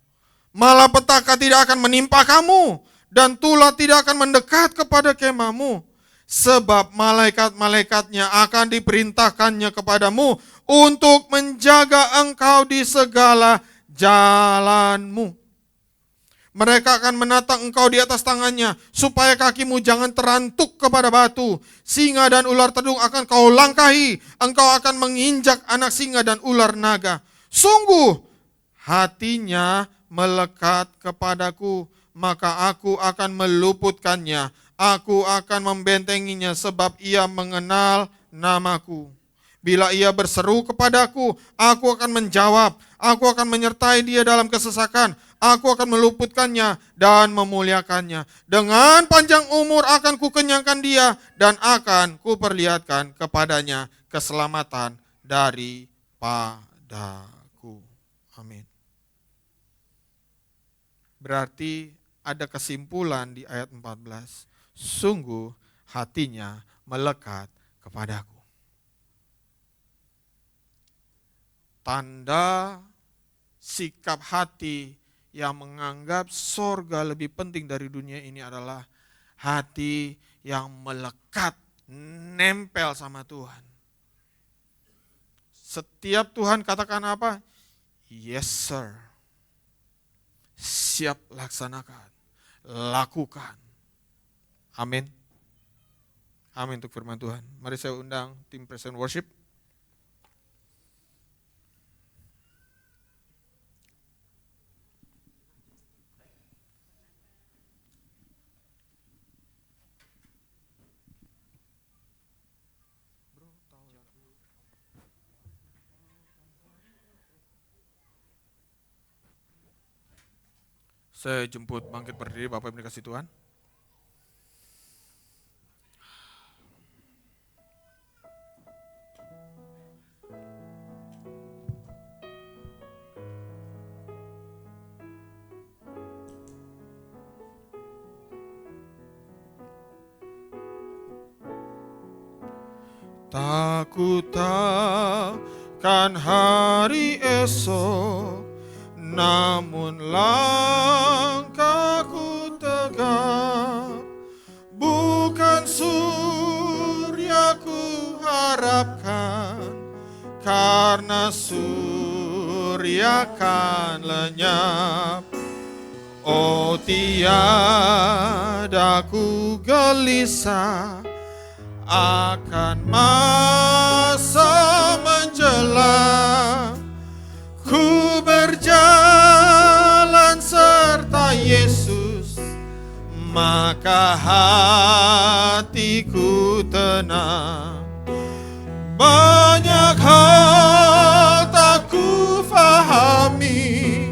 Malapetaka tidak akan menimpa kamu, dan tulah tidak akan mendekat kepada kemahmu. Sebab malaikat-malaikatnya akan diperintahkannya kepadamu untuk menjaga engkau di segala jalanmu. Mereka akan menatang engkau di atas tangannya, supaya kakimu jangan terantuk kepada batu. Singa dan ular tedung akan kau langkahi. Engkau akan menginjak anak singa dan ular naga. Sungguh, hatinya melekat kepadaku, maka aku akan meluputkannya. Aku akan membentenginya sebab ia mengenal namaku. Bila ia berseru kepadaku, aku akan menjawab. Aku akan menyertai dia dalam kesesakan. Aku akan meluputkannya dan memuliakannya. Dengan panjang umur akan kukenyangkan dia dan akan kuperlihatkan kepadanya keselamatan daripadaku. Amin. Berarti ada kesimpulan di ayat 14. Sungguh hatinya melekat kepadaku. Tanda sikap hati yang menganggap sorga lebih penting dari dunia ini adalah hati yang melekat, nempel sama Tuhan. Setiap Tuhan katakan apa? Yes sir. Siap laksanakan, lakukan. Amin. Amin untuk firman Tuhan. Mari saya undang tim Present Worship. Saya jemput bangkit berdiri Bapak Ibu dikasih Tuhan. Takut takkan hari esok, namun langkahku tegak. Bukan surya ku harapkan, karena surya kan lenyap. Oh tiada ku gelisah akan masa menjelang. Ku berjalan serta Yesus, maka hatiku tenang. Banyak hal tak ku fahami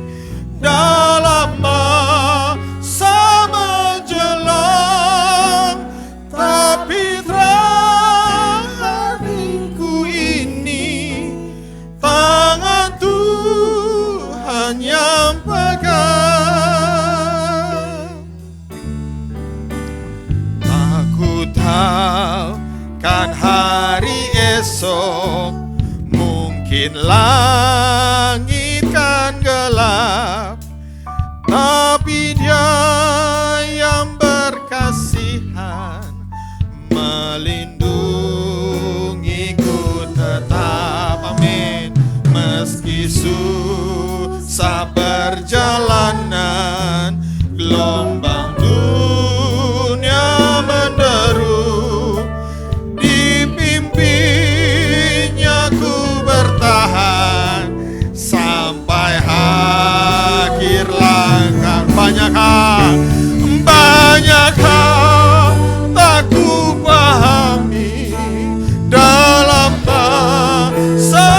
dalam masa menjelang, tapi terang hatiku ini tangan Tuhan yang pegang. Aku tahu kan hari esok mungkin langit kan gelap, tapi Dia yang berkasihan melindungiku tetap. Amin. Meski susah perjalanan, gelombang dunia menderu, dipimpinnya ku bertahan sampai akhir langkah. Banyak hal tak ku pahami dalam masa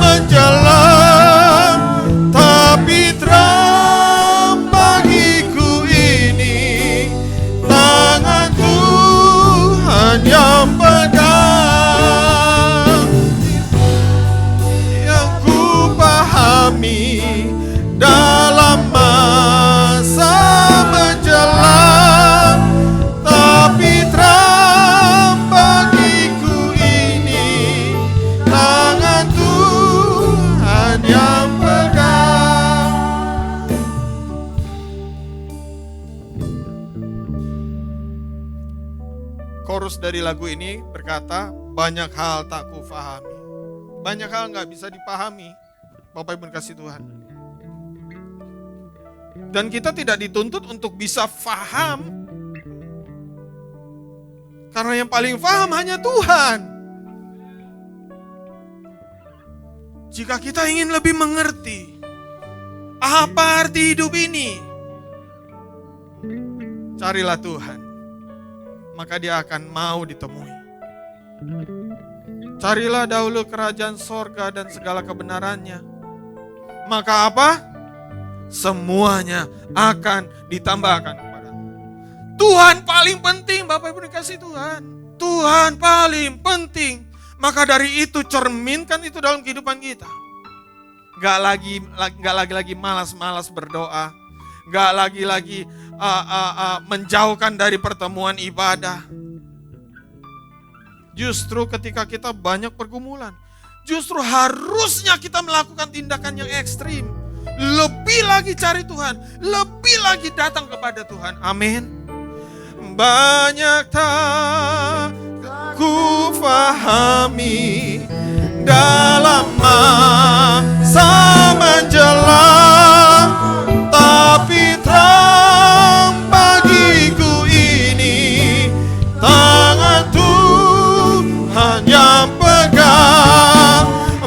menjelang, tapi terang bagiku ini tangan Tuhan yang pegang. Yang ku pahami dalam masa menjelang, tapi terang bagiku ini tangan Tuhan yang pegang. Chorus dari lagu ini berkata, banyak hal tak ku fahami. Banyak hal gak bisa dipahami, Bapak Ibu kasih Tuhan. Dan kita tidak dituntut untuk bisa faham. Karena yang paling faham hanya Tuhan. Jika kita ingin lebih mengerti apa arti hidup ini, carilah Tuhan, maka Dia akan mau ditemui. Carilah dahulu kerajaan sorga dan segala kebenarannya, maka apa? Semuanya akan ditambahkan kepadamu. Tuhan paling penting, Bapak Ibu dikasih Tuhan. Tuhan paling penting. Maka dari itu cerminkan itu dalam kehidupan kita. Gak lagi malas-malas berdoa. Gak lagi menjauhkan dari pertemuan ibadah. Justru ketika kita banyak pergumulan, justru harusnya kita melakukan tindakan yang ekstrim. Lebih lagi cari Tuhan, lebih lagi datang kepada Tuhan. Amin. Banyak tak ku fahami dalam masa menjelang, tapi terang bagiku ini tangan Tuhan yang pegang.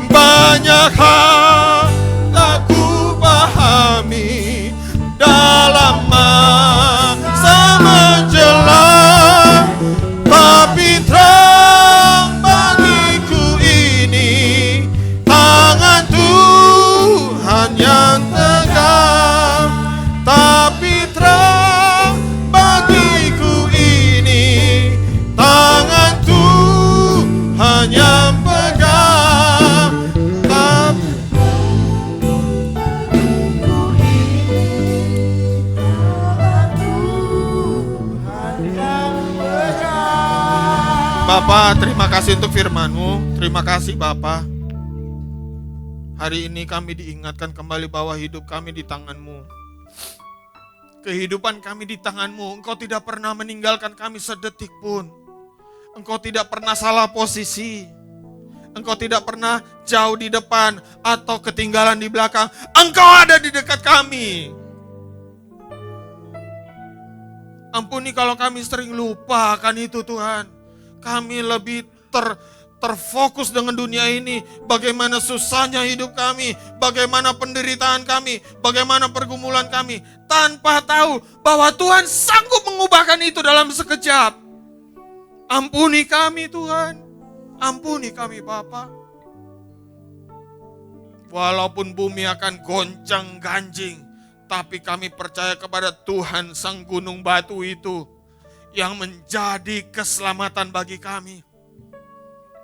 Banyak hal tak ku pahami dalam masa menjelang, tapi terang bagiku ini tangan Tuhan yang tegar. Tapi terang bagiku ini tangan Tuhan yang pegang. Bapak, terima kasih untuk firman-Mu. Terima kasih Bapak. Hari ini kami diingatkan kembali bahwa hidup kami di tangan-Mu. Kehidupan kami di tangan-Mu. Engkau tidak pernah meninggalkan kami sedetik pun. Engkau tidak pernah salah posisi. Engkau tidak pernah jauh di depan atau ketinggalan di belakang. Engkau ada di dekat kami. Ampuni kalau kami sering lupa akan itu Tuhan. Kami lebih terfokus dengan dunia ini. Bagaimana susahnya hidup kami, bagaimana penderitaan kami, bagaimana pergumulan kami, tanpa tahu bahwa Tuhan sanggup mengubahkan itu dalam sekejap. Ampuni kami Tuhan, ampuni kami Bapa. Walaupun bumi akan goncang ganjing, tapi kami percaya kepada Tuhan sang gunung batu itu yang menjadi keselamatan bagi kami.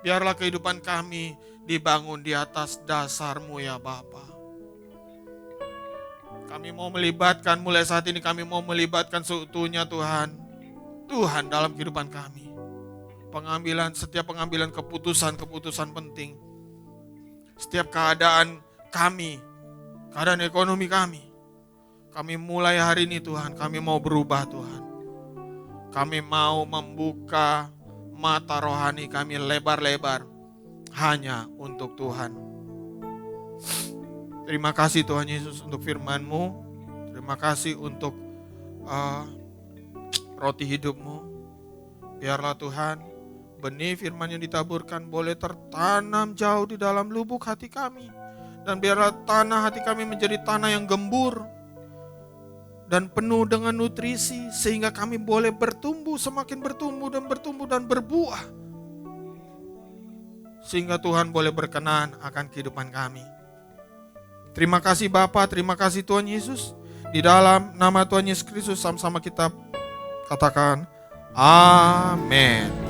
Biarlah kehidupan kami dibangun di atas dasar-Mu ya Bapa. Kami mau melibatkan, mulai saat ini kami mau melibatkan seutuhnya Tuhan. Tuhan dalam kehidupan kami. Setiap pengambilan keputusan penting. Setiap keadaan kami, keadaan ekonomi kami. Kami mulai hari ini Tuhan, kami mau berubah Tuhan. Kami mau membuka mata rohani kami lebar-lebar hanya untuk Tuhan. Terima kasih Tuhan Yesus untuk firman-Mu. Terima kasih untuk roti hidup-Mu. Biarlah Tuhan benih firman yang ditaburkan boleh tertanam jauh di dalam lubuk hati kami. Dan biarlah tanah hati kami menjadi tanah yang gembur dan penuh dengan nutrisi, sehingga kami boleh bertumbuh, semakin bertumbuh dan berbuah. Sehingga Tuhan boleh berkenan akan kehidupan kami. Terima kasih Bapa, terima kasih Tuhan Yesus. Di dalam nama Tuhan Yesus Kristus sama-sama kita katakan, amin.